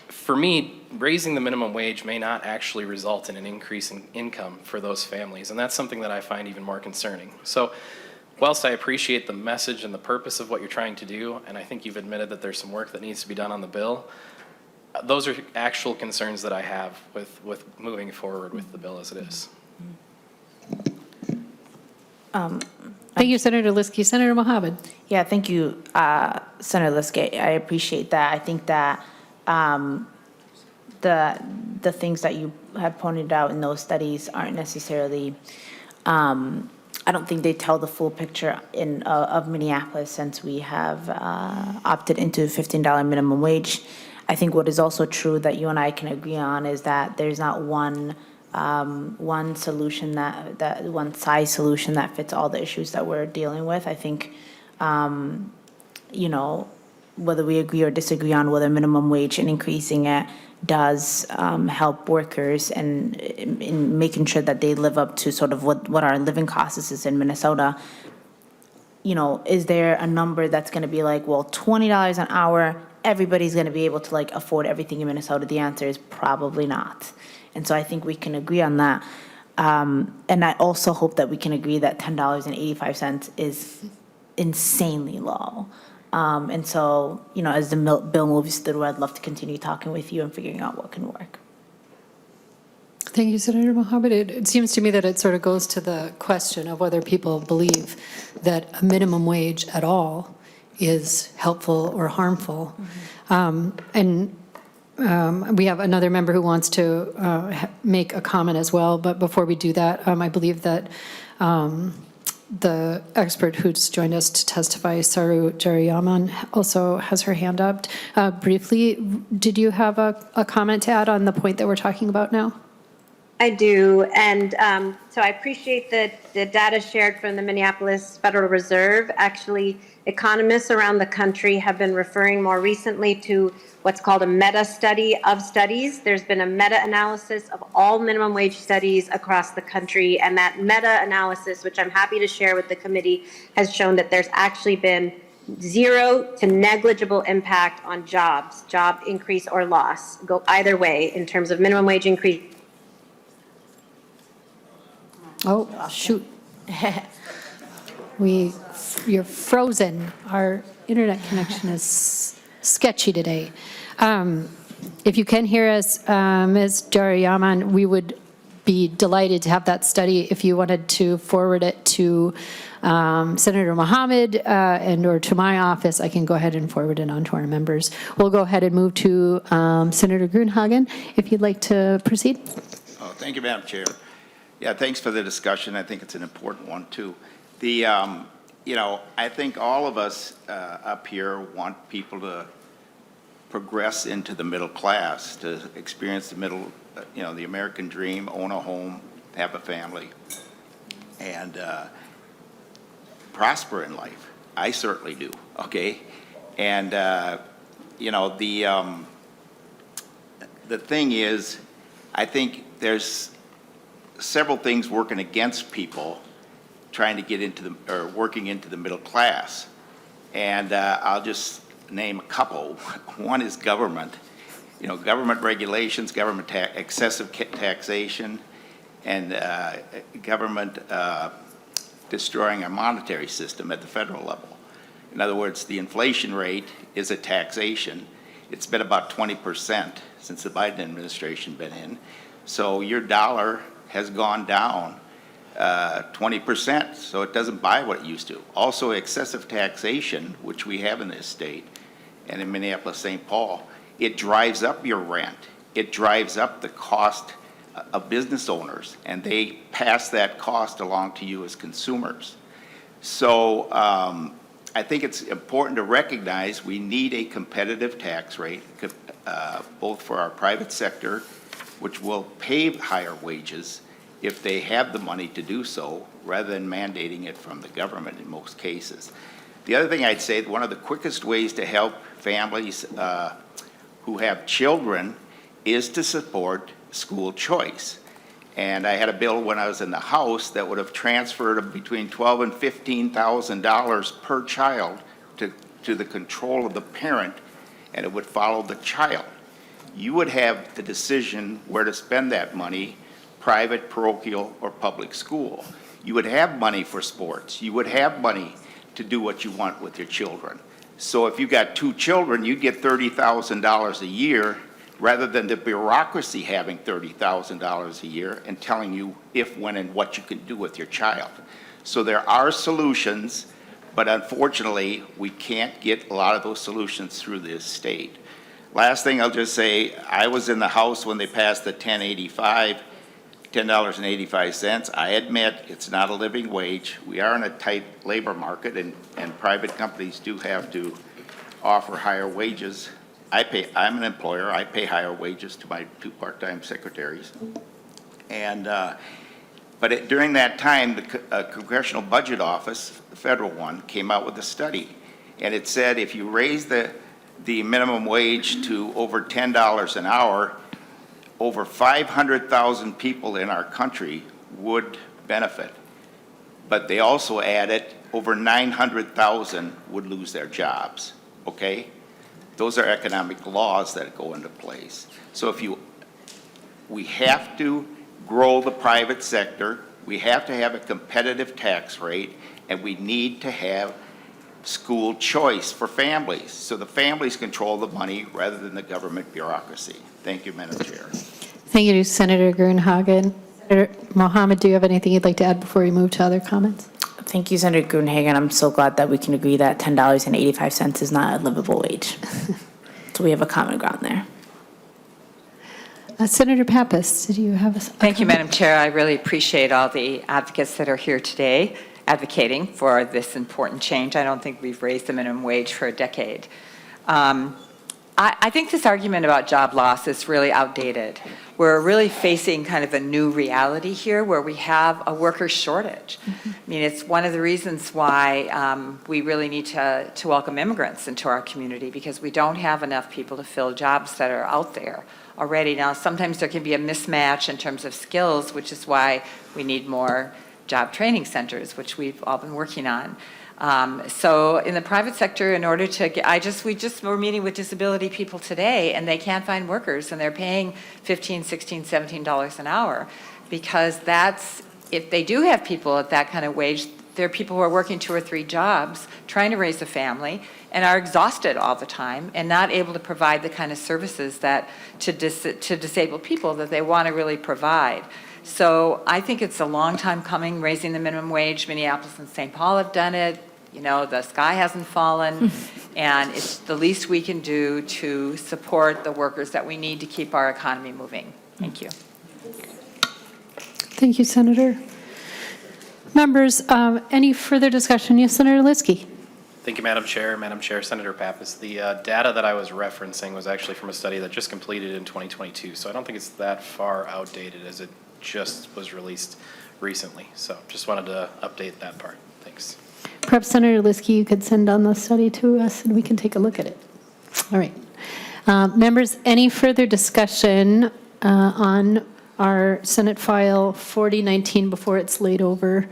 for me, raising the minimum wage may not actually result in an increase in income for those families, and that's something that I find even more concerning. So whilst I appreciate the message and the purpose of what you're trying to do, and I think you've admitted that there's some work that needs to be done on the bill, those are actual concerns that I have with moving forward with the bill as it is. Thank you, Senator Liskey. Senator Mohamed. Yeah, thank you, Senator Liskey. I appreciate that. I think that the things that you have pointed out in those studies aren't necessarily, I don't think they tell the full picture of Minneapolis, since we have opted into $15 minimum wage. I think what is also true that you and I can agree on is that there's not one solution that one size solution that fits all the issues that we're dealing with. I think, whether we agree or disagree on whether minimum wage and increasing it does help workers and in making sure that they live up to sort of what our living costs is in Minnesota. Is there a number that's going to be like, well, $20 an hour, everybody's going to be able to like afford everything in Minnesota? The answer is probably not. And so I think we can agree on that. And I also hope that we can agree that $10.85 is insanely low. And so, as the bill moves through, I'd love to continue talking with you and figuring out what can work. Thank you, Senator Mohamed. It seems to me that it sort of goes to the question of whether people believe that a minimum wage at all is helpful or harmful. We have another member who wants to make a comment as well, but before we do that, I believe that the expert who's joined us to testify, Saru Jariyaman, also has her hand up. Briefly, did you have a comment to add on the point that we're talking about now? I do, and so I appreciate the data shared from the Minneapolis Federal Reserve. Actually, economists around the country have been referring more recently to what's called a meta-study of studies. There's been a meta-analysis of all minimum wage studies across the country, and that meta-analysis, which I'm happy to share with the committee, has shown that there's actually been zero to negligible impact on jobs, job increase or loss, go either way in terms of minimum wage increase. Oh, shoot. You're frozen. Our internet connection is sketchy today. If you can hear us, Ms. Jariyaman, we would be delighted to have that study. If you wanted to forward it to Senator Mohamed and or to my office, I can go ahead and forward it on to our members. We'll go ahead and move to Senator Grunhagen, if you'd like to proceed. Oh, thank you, Madam Chair. Yeah, thanks for the discussion. I think it's an important one, too. I think all of us up here want people to progress into the middle class, to experience the the American dream, own a home, have a family, and prosper in life. I certainly do, okay? And, the thing is, I think there's several things working against people trying to get into or working into the middle class. And I'll just name a couple. One is government. Government regulations, excessive taxation, and government destroying our monetary system at the federal level. In other words, the inflation rate is a taxation. It's been about 20% since the Biden administration been in. So your dollar has gone down 20%, so it doesn't buy what it used to. Also, excessive taxation, which we have in this state, and in Minneapolis, St. Paul, it drives up your rent. It drives up the cost of business owners, and they pass that cost along to you as consumers. So I think it's important to recognize we need a competitive tax rate, both for our private sector, which will pay higher wages if they have the money to do so, rather than mandating it from the government in most cases. The other thing I'd say, one of the quickest ways to help families who have children is to support school choice. And I had a bill when I was in the House that would have transferred between $12,000 and $15,000 per child to the control of the parent, and it would follow the child. You would have the decision where to spend that money, private, parochial, or public school. You would have money for sports. You would have money to do what you want with your children. So if you got 2 children, you get $30,000 a year rather than the bureaucracy having $30,000 a year and telling you if, when, and what you can do with your child. So there are solutions, but unfortunately, we can't get a lot of those solutions through this state. Last thing I'll just say, I was in the House when they passed the $10.85. I admit it's not a living wage. We are in a tight labor market, and private companies do have to offer higher wages. I'm an employer. I pay higher wages to my 2 part-time secretaries. And during that time, the Congressional Budget Office, the federal one, came out with a study, and it said if you raise the minimum wage to over $10 an hour, over 500,000 people in our country would benefit. But they also added over 900,000 would lose their jobs, okay? Those are economic laws that go into place. So we have to grow the private sector, we have to have a competitive tax rate, and we need to have school choice for families, so the families control the money rather than the government bureaucracy. Thank you, Madam Chair. Thank you, Senator Gruenhagen. Senator Mohamed, do you have anything you'd like to add before we move to other comments? Thank you, Senator Gruenhagen. I'm so glad that we can agree that $10.85 is not a livable wage. So we have a common ground there. Senator Pappas, did you have a Thank you, Madam Chair. I really appreciate all the advocates that are here today advocating for this important change. I don't think we've raised the minimum wage for a decade. I think this argument about job loss is really outdated. We're really facing kind of a new reality here where we have a worker shortage. I mean, it's one of the reasons why we really need to welcome immigrants into our community, because we don't have enough people to fill jobs that are out there already. Now, sometimes there can be a mismatch in terms of skills, which is why we need more job training centers, which we've all been working on. So in the private sector, in order to get, we just were meeting with disability people today, and they can't find workers, and they're paying $15, $16, $17 an hour, because if they do have people at that kind of wage, they're people who are working 2 or 3 jobs, trying to raise a family, and are exhausted all the time, and not able to provide the kind of services that to disabled people that they want to really provide. So I think it's a long time coming, raising the minimum wage. Minneapolis and St. Paul have done it. You know, the sky hasn't fallen, and it's the least we can do to support the workers that we need to keep our economy moving. Thank you. Thank you, Senator. Members, any further discussion? Yes, Senator Liskey. Thank you, Madam Chair. Madam Chair, Senator Pappas. The data that I was referencing was actually from a study that just completed in 2022, so I don't think it's that far outdated, as it just was released recently. So just wanted to update that part. Thanks. Perhaps Senator Liskey, you could send on the study to us and we can take a look at it. All right. Members, any further discussion on our Senate File 4019 before it's laid over?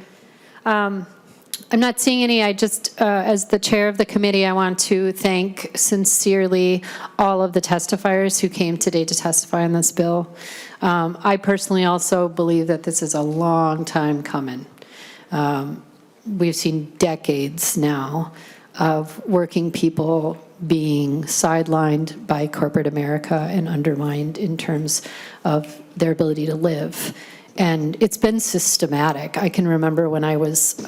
I'm not seeing any. I just, as the chair of the committee, I want to thank sincerely all of the testifiers who came today to testify on this bill. I personally also believe that this is a long time coming. We've seen decades now of working people being sidelined by corporate America and undermined in terms of their ability to live. And it's been systematic. I can remember when I was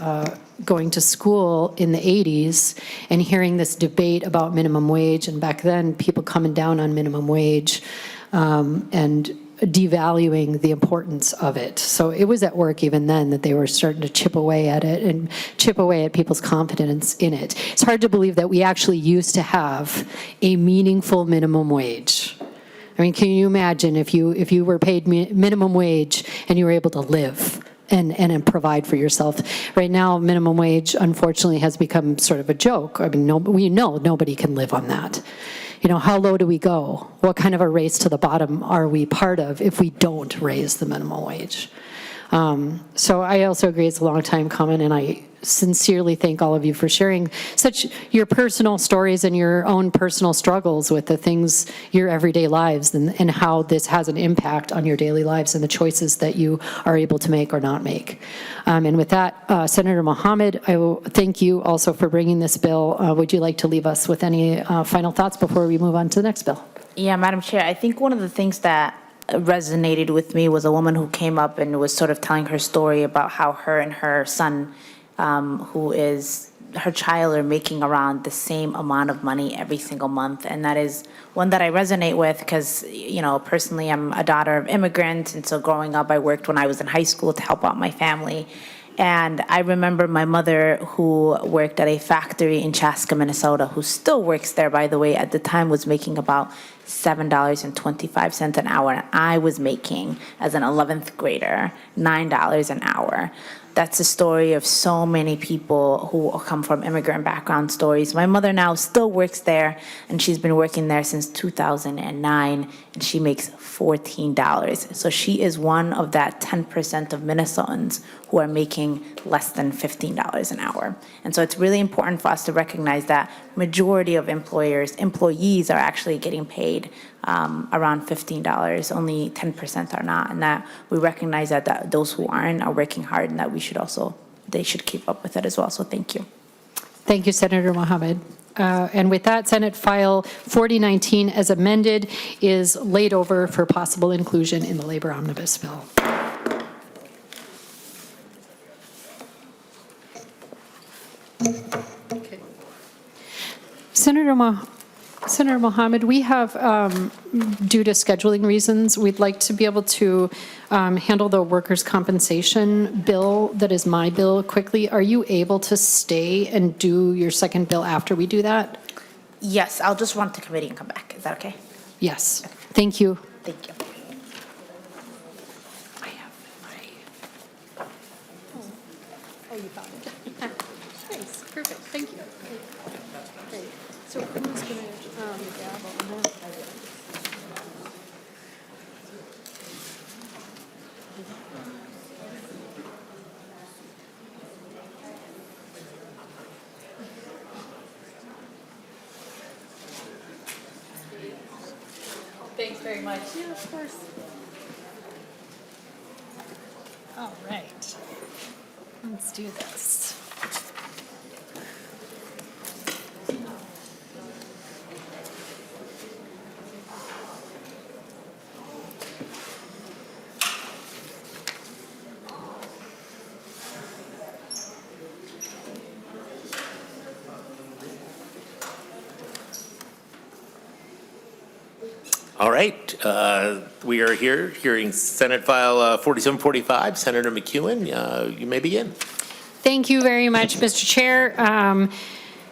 going to school in the 80s and hearing this debate about minimum wage, and back then people coming down on minimum wage and devaluing the importance of it. So it was at work even then that they were starting to chip away at it and chip away at people's confidence in it. It's hard to believe that we actually used to have a meaningful minimum wage. I mean, can you imagine if you were paid minimum wage and you were able to live and provide for yourself. Right now, minimum wage, unfortunately, has become sort of a joke. I mean, we know nobody can live on that. You know, how low do we go? What kind of a race to the bottom are we part of if we don't raise the minimum wage? So I also agree it's a long time coming, and I sincerely thank all of you for sharing such your personal stories and your own personal struggles with the things, your everyday lives, and how this has an impact on your daily lives and the choices that you are able to make or not make. And with that, Senator Mohamed, I will thank you also for bringing this bill. Would you like to leave us with any final thoughts before we move on to the next bill? Yeah, Madam Chair, I think one of the things that resonated with me was a woman who came up and was sort of telling her story about how her and her son, who is her child, are making around the same amount of money every single month. And that is one that I resonate with because, you know, personally, I'm a daughter of immigrants. And so growing up, I worked when I was in high school to help out my family. And I remember my mother, who worked at a factory in Chaska, Minnesota, who still works there, by the way, at the time was making about $7.25 an hour. And I was making, as an 11th grader, $9 an hour. That's the story of so many people who come from immigrant background stories. My mother now still works there, and she's been working there since 2009, and she makes $14. So she is one of that 10% of Minnesotans who are making less than $15 an hour. And so it's really important for us to recognize that majority of employees are actually getting paid around $15. Only 10% are not, and that we recognize that those who aren't are working hard, and that they should keep up with it as well. So thank you. Thank you, Senator Mohamed. And with that, Senate File 4019 as amended is laid over for possible inclusion in the Labor Omnibus Bill. Okay. Senator Mohamed, we have, due to scheduling reasons, we'd like to be able to handle the workers' compensation bill that is my bill quickly. Are you able to stay and do your second bill after we do that? Yes, I'll just run to committee and come back. Is that okay? Yes. Thank you. Thank you. Oh, you found it. Nice. Perfect. Thank you. Great. So who's going to gavel on that? Thanks very much. Yeah, of course. All right. Let's do this. All right, we are here hearing Senate File 4745. Senator McEwen, you may begin. Thank you very much, Mr. Chair.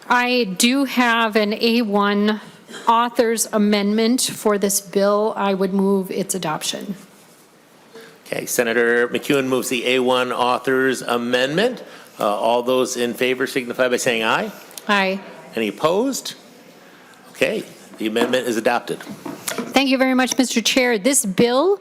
I do have an A1 author's amendment for this bill. I would move its adoption. Okay, Senator McEwen moves the A1 author's amendment. All those in favor signify by saying aye. Aye. Any opposed? Okay, the amendment is adopted. Thank you very much, Mr. Chair. This bill,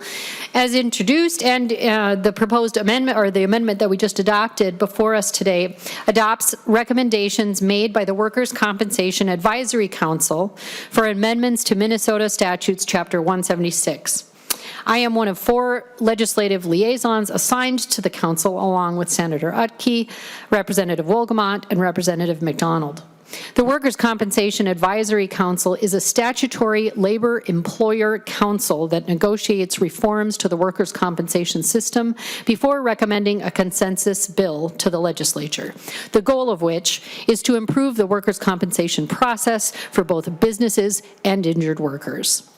as introduced, and the proposed amendment, or the amendment that we just adopted before us today, adopts recommendations made by the Workers' Compensation Advisory Council for amendments to Minnesota Statutes, Chapter 176. I am one of 4 legislative liaisons assigned to the council, along with Senator Utke, Representative Wolgamott, and Representative McDonald. The Workers' Compensation Advisory Council is a statutory labor employer council that negotiates reforms to the workers' compensation system before recommending a consensus bill to the legislature, the goal of which is to improve the workers' compensation process for both businesses and injured workers.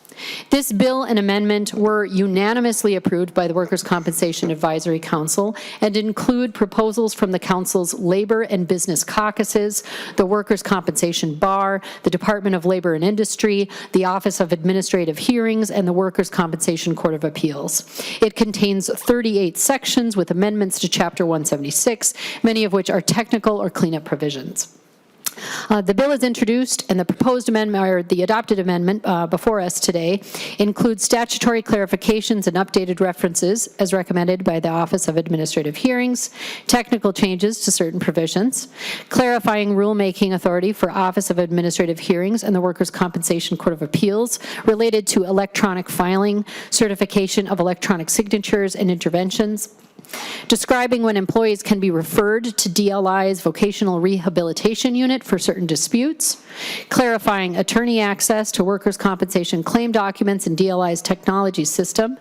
This bill and amendment were unanimously approved by the Workers' Compensation Advisory Council and include proposals from the Council's Labor and Business Caucuses, the Workers' Compensation Bar, the Department of Labor and Industry, the Office of Administrative Hearings, and the Workers' Compensation Court of Appeals. It contains 38 sections with amendments to Chapter 176, many of which are technical or cleanup provisions. The bill is introduced, and the proposed amendment, or the adopted amendment before us today, includes statutory clarifications and updated references as recommended by the Office of Administrative Hearings, technical changes to certain provisions, clarifying rulemaking authority for Office of Administrative Hearings and the Workers' Compensation Court of Appeals related to electronic filing, certification of electronic signatures and interventions, describing when employees can be referred to DLI's Vocational Rehabilitation Unit for certain disputes, clarifying attorney access to workers' compensation claim documents in DLI's technology system,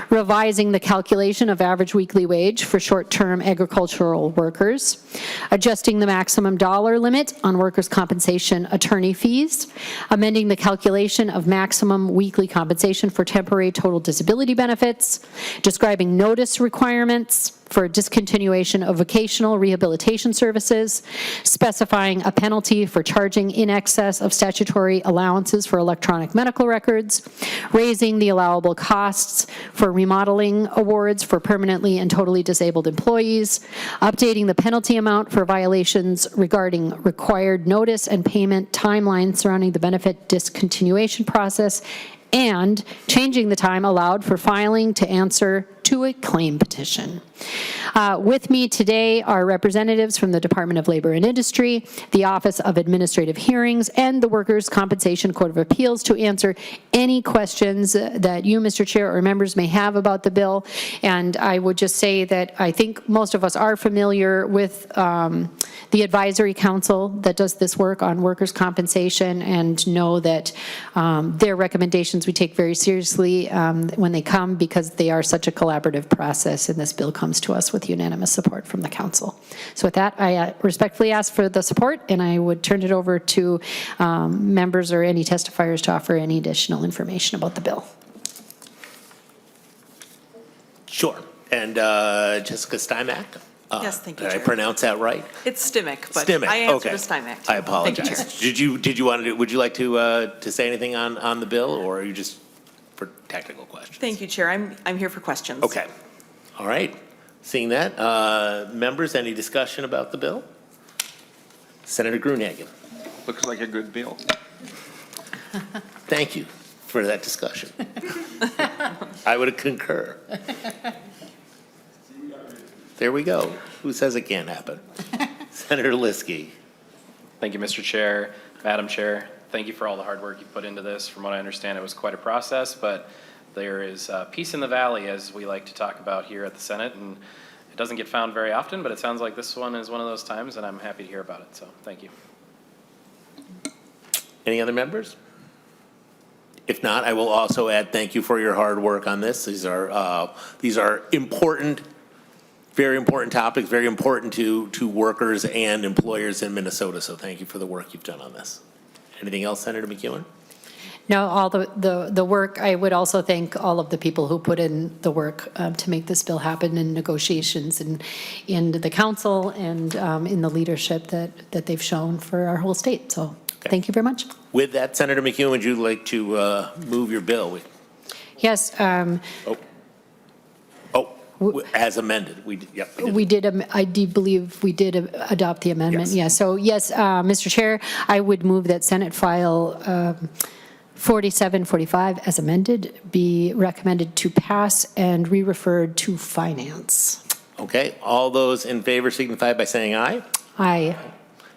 revising the calculation of average weekly wage for short-term agricultural workers, adjusting the maximum dollar limit on workers' compensation attorney fees, amending the calculation of maximum weekly compensation for temporary total disability benefits, describing notice requirements for discontinuation of vocational rehabilitation services, specifying a penalty for charging in excess of statutory allowances for electronic medical records, raising the allowable costs for remodeling awards for permanently and totally disabled employees, updating the penalty amount for violations regarding required notice and payment timelines surrounding the benefit discontinuation process, and changing the time allowed for filing to answer to a claim petition. With me today are representatives from the Department of Labor and Industry, the Office of Administrative Hearings, and the Workers' Compensation Court of Appeals to answer any questions that you, Mr. Chair, or members may have about the bill. And I would just say that I think most of us are familiar with the Advisory Council that does this work on workers' compensation and know that their recommendations we take very seriously when they come, because they are such a collaborative process, and this bill comes to us with unanimous support from the council. So with that, I respectfully ask for the support, and I would turn it over to members or any testifiers to offer any additional information about the bill. Sure. And Jessica Stymack? Yes, thank you, Did I Chair. pronounce that right? It's Stimac, but Stimac, I answered okay. to Stymac. I apologize. Thank you, Chair. Did you want to, would you like to say anything on the bill, or are you just for technical questions? Thank you, Chair. I'm here for questions. Okay. All right. Seeing that, members, any discussion about the bill? Senator Gruenhagen. Looks like a good bill. Thank you for that discussion. I would concur. There we go. Who says it can't happen? Senator Liskey. Thank you, Mr. Chair, Madam Chair. Thank you for all the hard work you put into this. From what I understand, it was quite a process, but there is peace in the valley, as we like to talk about here at the Senate, and it doesn't get found very often, but it sounds like this one is one of those times, and I'm happy to hear about it, so thank you. Any other members? If not, I will also add thank you for your hard work on this. These are important, very important topics, very important to workers and employers in Minnesota, so thank you for the work you've done on this. Anything else, Senator McEwen? No, all the work, I would also thank all of the people who put in the work to make this bill happen in negotiations and in the council and in the leadership that they've shown for our whole state. So thank you very much. With that, Senator McEwen, would you like to move your bill? Yes. As amended. We did, I do believe we did adopt the amendment. Yes. Yeah. So yes, Mr. Chair, I would move that Senate File 4745 as amended be recommended to pass and re-referred to Finance. Okay. All those in favor signify by saying aye. Aye.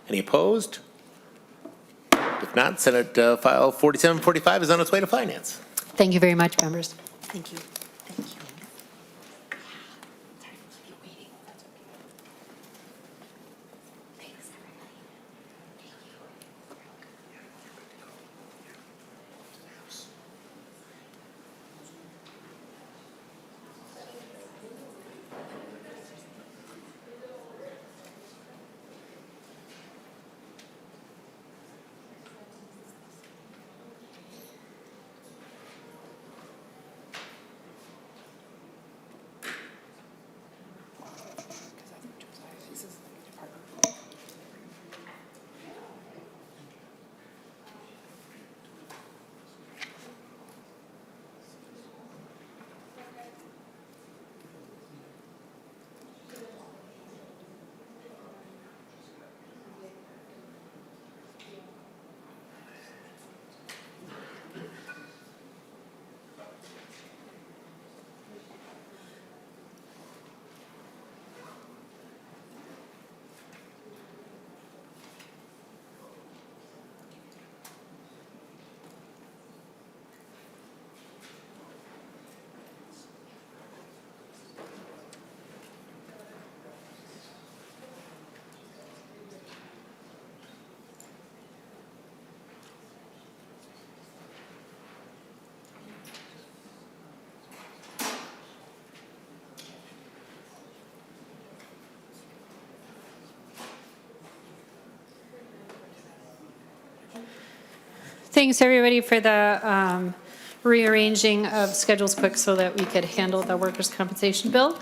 Any opposed? If not, Senate File 4745 is on its way to Finance. Thank you very much, members. Thank you. thanks everybody for the rearranging of schedules quick so that we could handle the workers' compensation bill.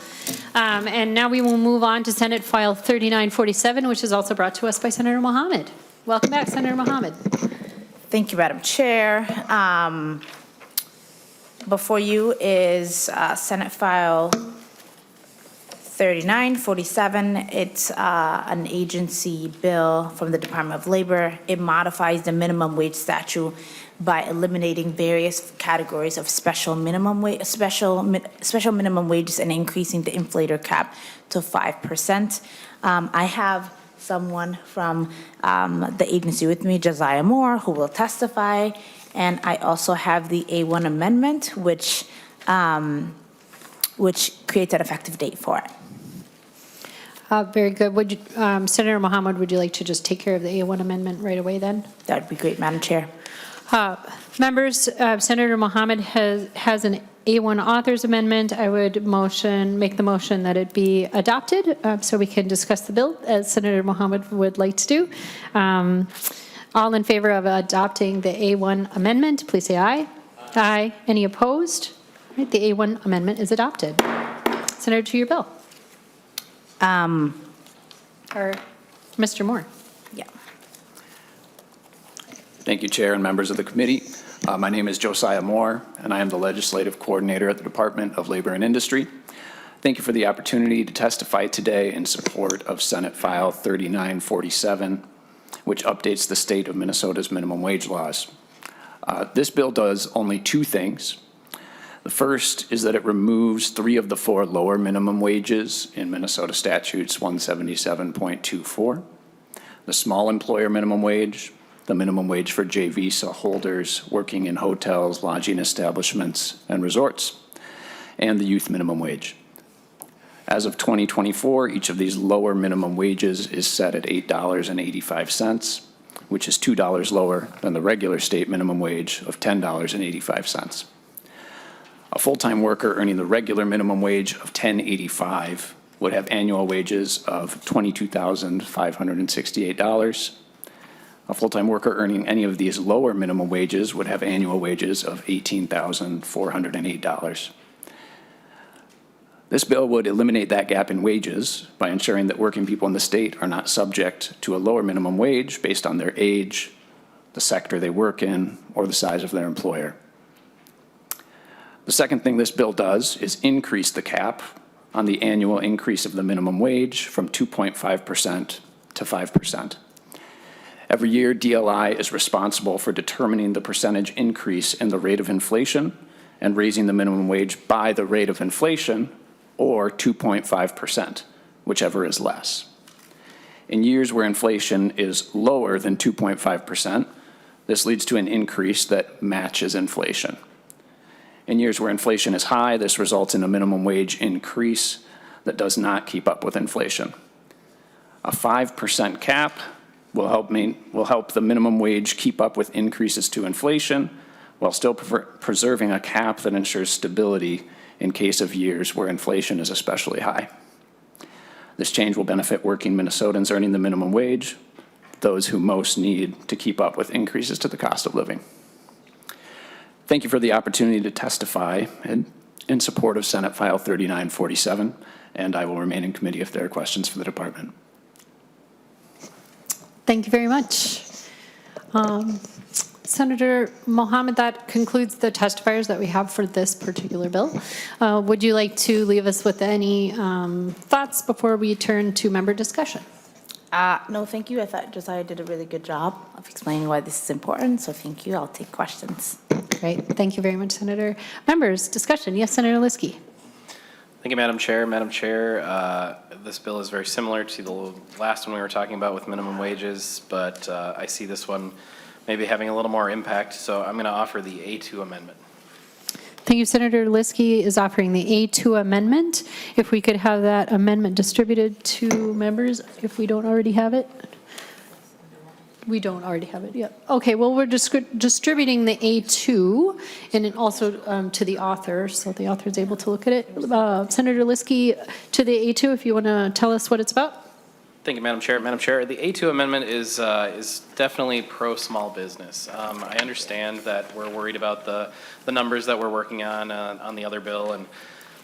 And now we will move on to Senate File 3947, which is also brought to us by Senator Mohamed. Welcome back, Senator Mohamed. Thank you, Madam Chair. Before you is Senate File 3947. It's an agency bill from the Department of Labor. It modifies the minimum wage statute by eliminating various categories of special minimum minimum wages and increasing the inflator cap to 5%. I have someone from the agency with me, Josiah Moore, who will testify, and I also have the A1 amendment, which creates an effective date for it. Very good. Would you, Senator Mohamed, would you like to just take care of the A1 amendment right away then? That would be great, Madam Chair. Members, Senator Mohamed has an A1 authors amendment. I would make the motion that it be adopted so we can discuss the bill as Senator Mohamed would like to do. All in favor of adopting the A1 amendment, please say aye. Aye. Any opposed? All right, the A1 amendment is adopted. Senator, to your bill. Or Mr. Moore. Yeah. Thank you, Chair and members of the committee. My name is Josiah Moore, and I am the Legislative Coordinator at the Department of Labor and Industry. Thank you for the opportunity to testify today in support of Senate File 3947, which updates the state of Minnesota's minimum wage laws. This bill does only two things. The first is that it removes 3 of the 4 lower minimum wages in Minnesota statutes 177.24, the small employer minimum wage, the minimum wage for J visa holders working in hotels, lodging establishments, and resorts, and the youth minimum wage. As of 2024, each of these lower minimum wages is set at $8.85, which is $2 lower than the regular state minimum wage of $10.85. A full-time worker earning the regular minimum wage of $10.85 would have annual wages of $22,568. A full-time worker earning any of these lower minimum wages would have annual wages of $18,408. This bill would eliminate that gap in wages by ensuring that working people in the state are not subject to a lower minimum wage based on their age, the sector they work in, or the size of their employer. The second thing this bill does is increase the cap on the annual increase of the minimum wage from 2.5% to 5%. Every year, DLI is responsible for determining the percentage increase in the rate of inflation and raising the minimum wage by the rate of inflation, or 2.5%, whichever is less. In years where inflation is lower than 2.5%, this leads to an increase that matches inflation. In years where inflation is high, this results in a minimum wage increase that does not keep up with inflation. A 5% cap will help the minimum wage keep up with increases to inflation while still preserving a cap that ensures stability in case of years where inflation is especially high. This change will benefit working Minnesotans earning the minimum wage, those who most need to keep up with increases to the cost of living. Thank you for the opportunity to testify in support of Senate File 3947, and I will remain in committee if there are questions for the department. Thank you very much. Senator Mohamed, that concludes the testifiers that we have for this particular bill. Would you like to leave us with any thoughts before we turn to member discussion? No, thank you. I thought Josiah did a really good job of explaining why this is important, so thank you. I'll take questions. Great. Thank you very much, Senator. Members, discussion. Yes, Senator Liskey. Thank you, Madam Chair. Madam Chair, this bill is very similar to the last one we were talking about with minimum wages, but I see this one maybe having a little more impact, so I'm going to offer the A2 amendment. Thank you. Senator Liskey is offering the A2 amendment. If we could have that amendment distributed to members, if we don't already have it. We don't already have it yet. Okay, well, we're distributing the A2 and then also to the author, so the author is able to look at it. Senator Liskey, to the A2, if you want to tell us what it's about. Thank you, Madam Chair. Madam Chair, the A2 amendment is definitely pro-small business. I understand that we're worried about the numbers that we're working on the other bill, and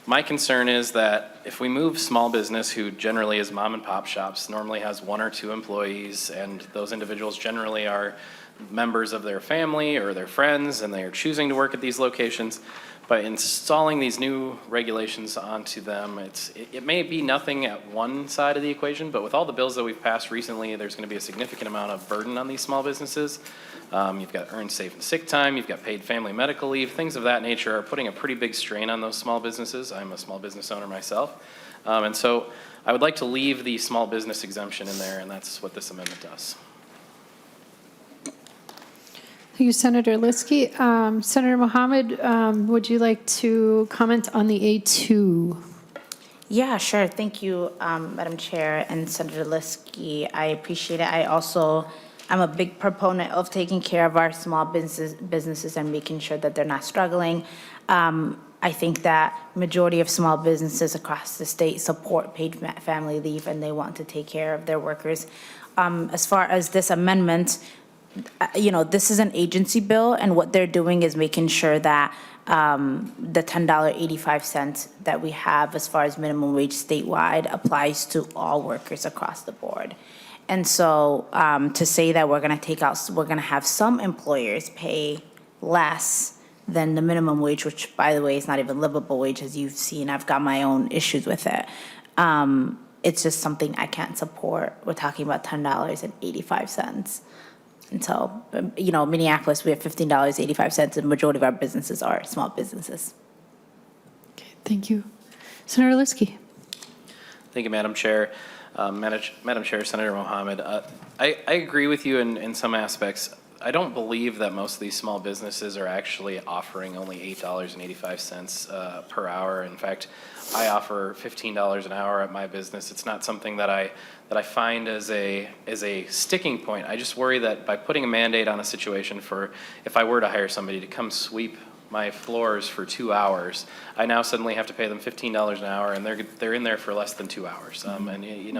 my concern is that if we move small business, who generally is mom and pop shops, normally has 1 or 2 employees, and those individuals generally are members of their family or their friends, and they are choosing to work at these locations. By installing these new regulations onto them, it may be nothing at one side of the equation, but with all the bills that we've passed recently, there's going to be a significant amount of burden on these small businesses. You've got earned safe and sick time, you've got paid family medical leave, things of that nature are putting a pretty big strain on those small businesses. I'm a small business owner myself. And so I would like to leave the small business exemption in there, and that's what this amendment does. Thank you, Senator Liskey. Senator Mohamed, would you like to comment on the A2? Yeah, sure. Thank you, Madam Chair and Senator Liskey. I appreciate it. I'm a big proponent of taking care of our small businesses and making sure that they're not struggling. I think that majority of small businesses across the state support paid family leave, and they want to take care of their workers. As far as this amendment, this is an agency bill, and what they're doing is making sure that the $10.85 that we have as far as minimum wage statewide applies to all workers across the board. And so to say that we're going to have some employers pay less than the minimum wage, which, by the way, is not even livable wage, as you've seen. I've got my own issues with it. It's just something I can't support. We're talking about $10.85. And so, Minneapolis, we have $15.85, and the majority of our businesses are small businesses. Okay, thank you. Senator Liskey. Thank you, Madam Chair. Madam Chair, Senator Mohamed, I agree with you in some aspects. I don't believe that most of these small businesses are actually offering only $8.85 per hour. In fact, I offer $15 an hour at my business. It's not something that I find as a sticking point. I just worry that by putting a mandate on a situation for if I were to hire somebody to come sweep my floors for 2 hours, I now suddenly have to pay them $15 an hour, and they're in there for less than 2 hours.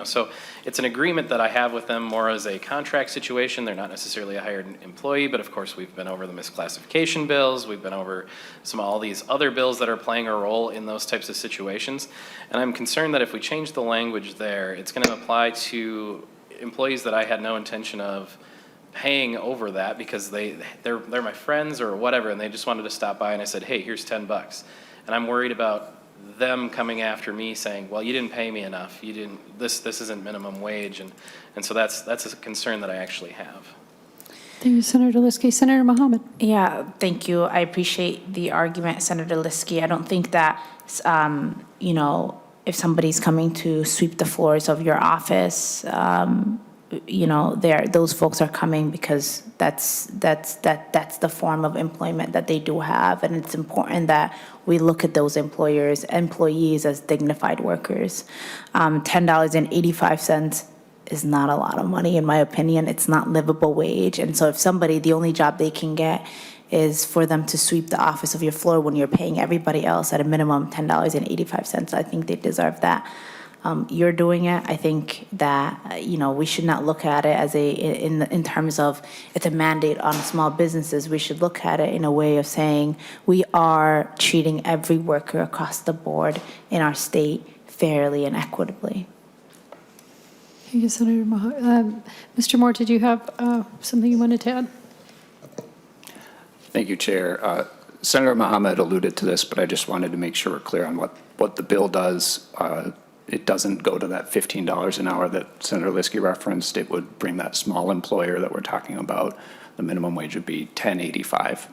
So it's an agreement that I have with them more as a contract situation. They're not necessarily a hired employee, but of course we've been over the misclassification bills. We've been over all these other bills that are playing a role in those types of situations. And I'm concerned that if we change the language there, it's going to apply to employees that I had no intention of paying over that because they're my friends or whatever, and they just wanted to stop by, and I said, hey, here's $10. And I'm worried about them coming after me saying, well, you didn't pay me enough. This isn't minimum wage. And so that's a concern that I actually have. Thank you, Senator Liskey. Senator Mohamed. Yeah, thank you. I appreciate the argument, Senator Liskey. I don't think that, if somebody's coming to sweep the floors of your office, those folks are coming because that's the form of employment that they do have, and it's important that we look at those employees as dignified workers. $10.85 is not a lot of money, in my opinion. It's not livable wage, and so if the only job they can get is for them to sweep the office of your floor when you're paying everybody else at a minimum $10.85, I think they deserve that. You're doing it. I think that, we should not look at it as in terms of it's a mandate on small businesses. We should look at it in a way of saying we are treating every worker across the board in our state fairly and equitably. Thank you, Senator Mohamed. Mr. Moore, did you have something you wanted to add? Thank you, Chair. Senator Mohamed alluded to this, but I just wanted to make sure we're clear on what the bill does. It doesn't go to that $15 an hour that Senator Liskey referenced. It would bring that small employer that we're talking about. The minimum wage would be $10.85.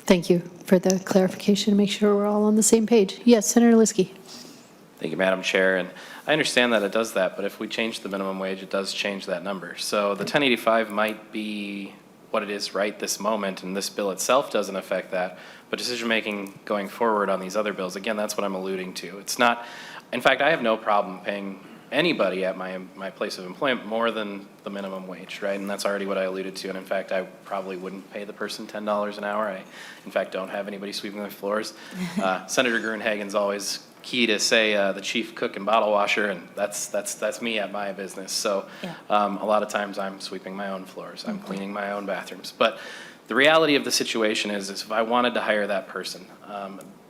Thank you for the clarification to make sure we're all on the same page. Yes, Senator Liskey. Thank you, Madam Chair. And I understand that it does that, but if we change the minimum wage, it does change that number. So the $10.85 might be what it is right this moment, and this bill itself doesn't affect that. But decision-making going forward on these other bills, again, that's what I'm alluding to. It's not, in fact, I have no problem paying anybody at my place of employment more than the minimum wage, right? And that's already what I alluded to. And in fact, I probably wouldn't pay the person $10 an hour. I, in fact, don't have anybody sweeping my floors. Senator Gruenhagen's always key to say the chief cook and bottle washer, and that's me at my business. So a lot of times I'm sweeping my own floors, I'm cleaning my own bathrooms. But the reality of the situation is if I wanted to hire that person,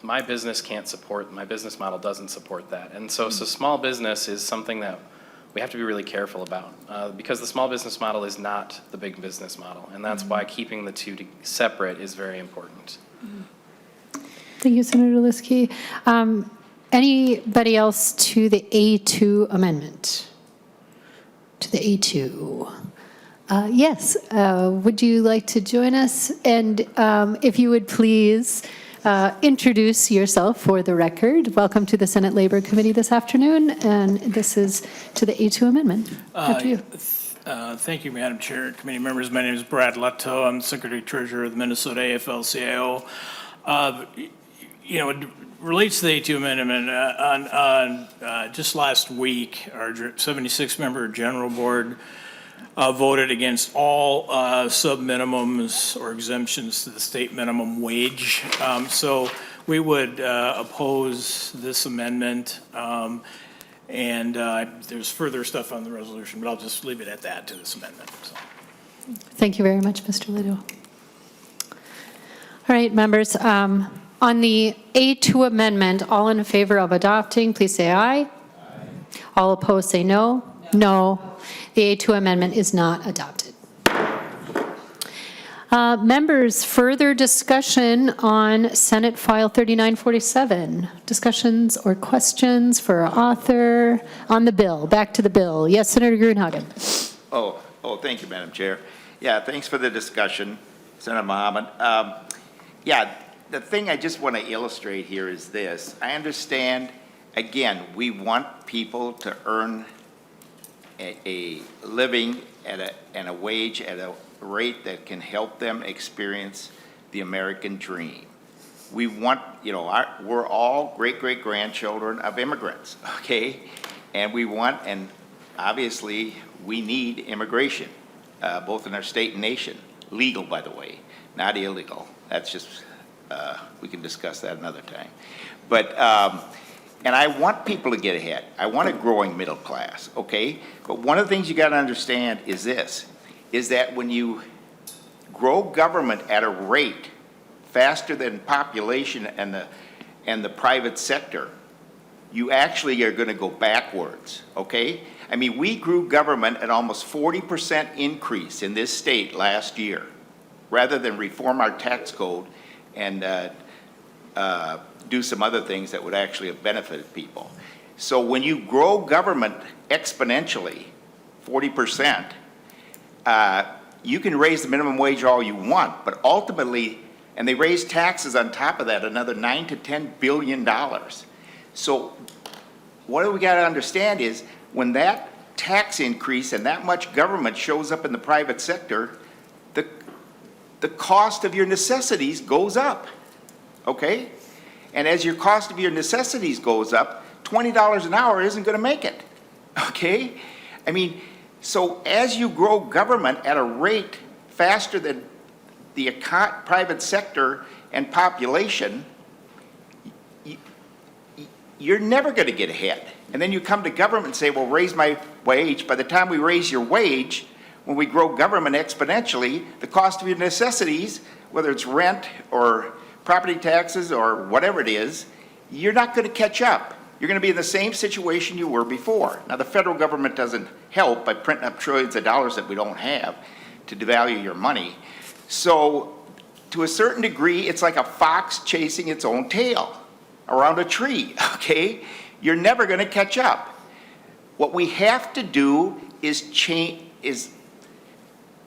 my business can't support, my business model doesn't support that. And so small business is something that we have to be really careful about because the small business model is not the big business model. And that's why keeping the two separate is very important. Thank you, Senator Liskey. Anybody else to the A2 amendment? To the A2. Yes, would you like to join us? And if you would please introduce yourself for the record. Welcome to the Senate Labor Committee this afternoon, and this is to the A2 amendment. After you. Thank you, Madam Chair, committee members. My name is Brad Leto. I'm Secretary Treasurer of the Minnesota AFL-CIO. It relates to the A2 amendment. On just last week, our 76-member General Board voted against all sub-minimums or exemptions to the state minimum wage. So we would oppose this amendment. And there's further stuff on the resolution, but I'll just leave it at that to this amendment. So. Thank you very much, Mr. Lido. All right, members. On the A2 amendment, all in favor of adopting, please say aye. Aye. All opposed, say no. No. The A2 amendment is not adopted. Members, further discussion on Senate File 3947. Discussions or questions for our author on the bill. Back to the bill. Yes, Senator Gruenhagen. Thank you, Madam Chair. Yeah, thanks for the discussion, Senator Mohamed. The thing I just want to illustrate here is this. I understand, again, we want people to earn a living and a wage at a rate that can help them experience the American dream. We want, we're all great-great-grandchildren of immigrants, okay? And and obviously, we need immigration, both in our state and nation. Legal, by the way, not illegal. That's just, we can discuss that another time. But, and I want people to get ahead. I want a growing middle class, okay? But one of the things you got to understand is this, is that when you grow government at a rate faster than population and the private sector, you actually are going to go backwards, okay? I mean, we grew government at almost 40% increase in this state last year, rather than reform our tax code and do some other things that would actually have benefited people. So when you grow government exponentially, 40%, you can raise the minimum wage all you want, but ultimately, and they raise taxes on top of that, another $9 to $10 billion. So what we got to understand is when that tax increase and that much government shows up in the private sector, the cost of your necessities goes up, okay? And as your cost of your necessities goes up, $20 an hour isn't going to make it, okay? I mean, so as you grow government at a rate faster than the private sector and population, you're never going to get ahead. And then you come to government and say, well, raise my wage. By the time we raise your wage, when we grow government exponentially, the cost of your necessities, whether it's rent or property taxes or whatever it is, you're not going to catch up. You're going to be in the same situation you were before. Now, the federal government doesn't help by printing up trillions of dollars that we don't have to devalue your money. So to a certain degree, it's like a fox chasing its own tail around a tree, okay? You're never going to catch up. What we have to do is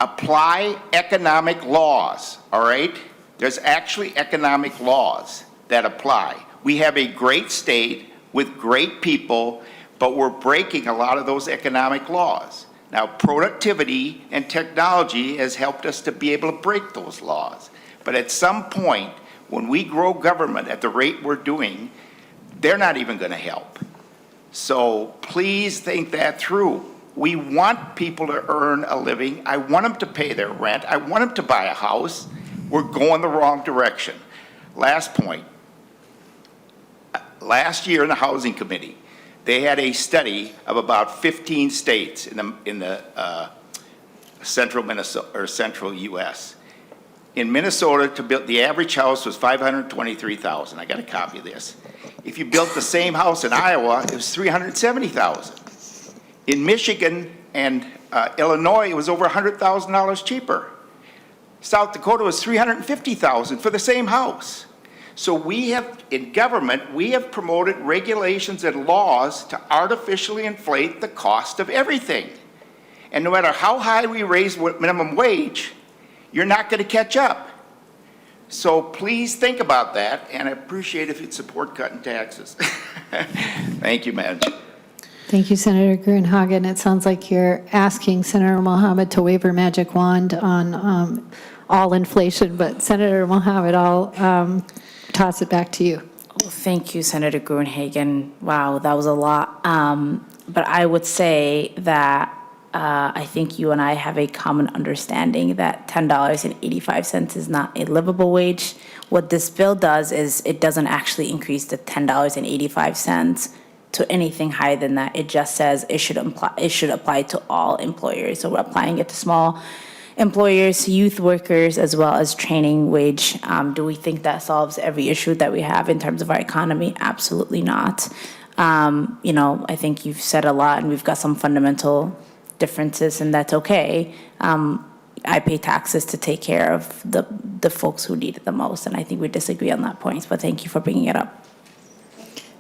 apply economic laws, all right? There's actually economic laws that apply. We have a great state with great people, but we're breaking a lot of those economic laws. Now, productivity and technology has helped us to be able to break those laws. But at some point, when we grow government at the rate we're doing, they're not even going to help. So please think that through. We want people to earn a living. I want them to pay their rent. I want them to buy a house. We're going the wrong direction. Last point. last year in the Housing Committee, they had a study of about 15 states in the central Minnesota, or central U.S. In Minnesota, to build, the average house was $523,000. I got a copy of this. If you built the same house in Iowa, it was $370,000. In Michigan and Illinois, it was over $100,000 cheaper. South Dakota was $350,000 for the same house. So we have, in government, we have promoted regulations and laws to artificially inflate the cost of everything. And no matter how high we raise minimum wage, you're not going to catch up. So please think about that, and I appreciate if you'd support cutting taxes. Thank you, Madam Chair. Thank you, Senator Gruenhagen. It sounds like you're asking Senator Mohamed to wave her magic wand on all inflation, but Senator Mohamed, I'll toss it back to you. Well, thank you, Senator Gruenhagen. Wow, that was a lot. But I would say that I think you and I have a common understanding that $10.85 is not a livable wage. What this bill does is it doesn't actually increase the $10.85 to anything higher than that. It just says it should apply to all employers. So we're applying it to small employers, youth workers, as well as training wage. Do we think that solves every issue that we have in terms of our economy? Absolutely not. I think you've said a lot, and we've got some fundamental differences, and that's okay. I pay taxes to take care of the folks who need it the most, and I think we disagree on that point, but thank you for bringing it up.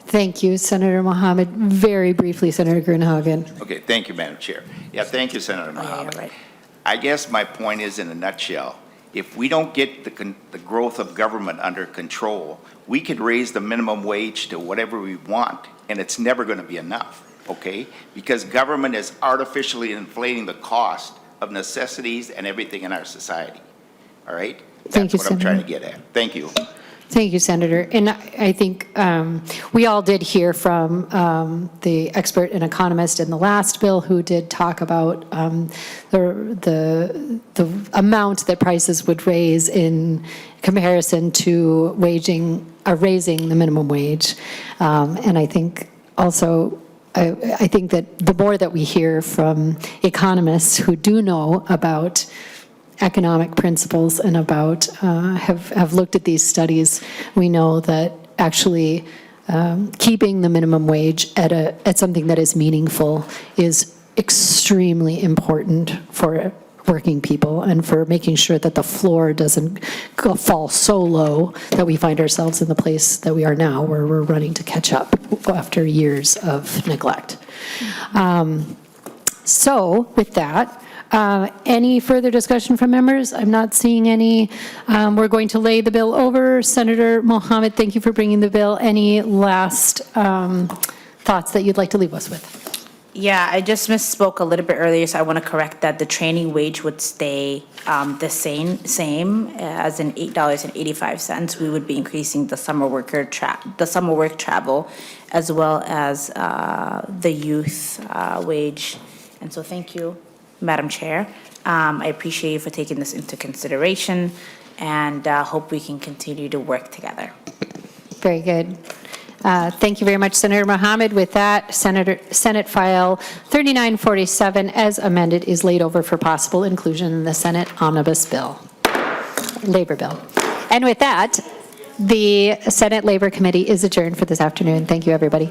Thank you, Senator Mohamed. Very briefly, Senator Gruenhagen. Okay, thank you, Madam Chair. Yeah, thank you, Senator Mohamed. Right. I guess my point is, in a nutshell, if we don't get the growth of government under control, we could raise the minimum wage to whatever we want, and it's never going to be enough, okay? Because government is artificially inflating the cost of necessities and everything in our society, all right? Thank you, That's what I'm trying to Senator. get at. Thank you. Thank you, Senator. And I think we all did hear from the expert and economist in the last bill who did talk about the amount that prices would raise in comparison to raising the minimum wage. And I think also, I think that the more that we hear from economists who do know about economic principles and about have looked at these studies, we know that actually keeping the minimum wage at something that is meaningful is extremely important for working people and for making sure that the floor doesn't fall so low that we find ourselves in the place that we are now, where we're running to catch up after years of neglect. So with that, any further discussion from members? I'm not seeing any. We're going to lay the bill over. Senator Mohamed, thank you for bringing the bill. Any last thoughts that you'd like to leave us with? Yeah, I just misspoke a little bit earlier, so I want to correct that. The training wage would stay the same as in $8.85. We would be increasing the summer work travel, as well as the youth wage. And so thank you, Madam Chair. I appreciate you for taking this into consideration, and hope we can continue to work together. Very good. Thank you very much, Senator Mohamed. With that, Senate File 3947, as amended, is laid over for possible inclusion in the Senate Omnibus Bill, Labor Bill. And with that, the Senate Labor Committee is adjourned for this afternoon. Thank you, everybody.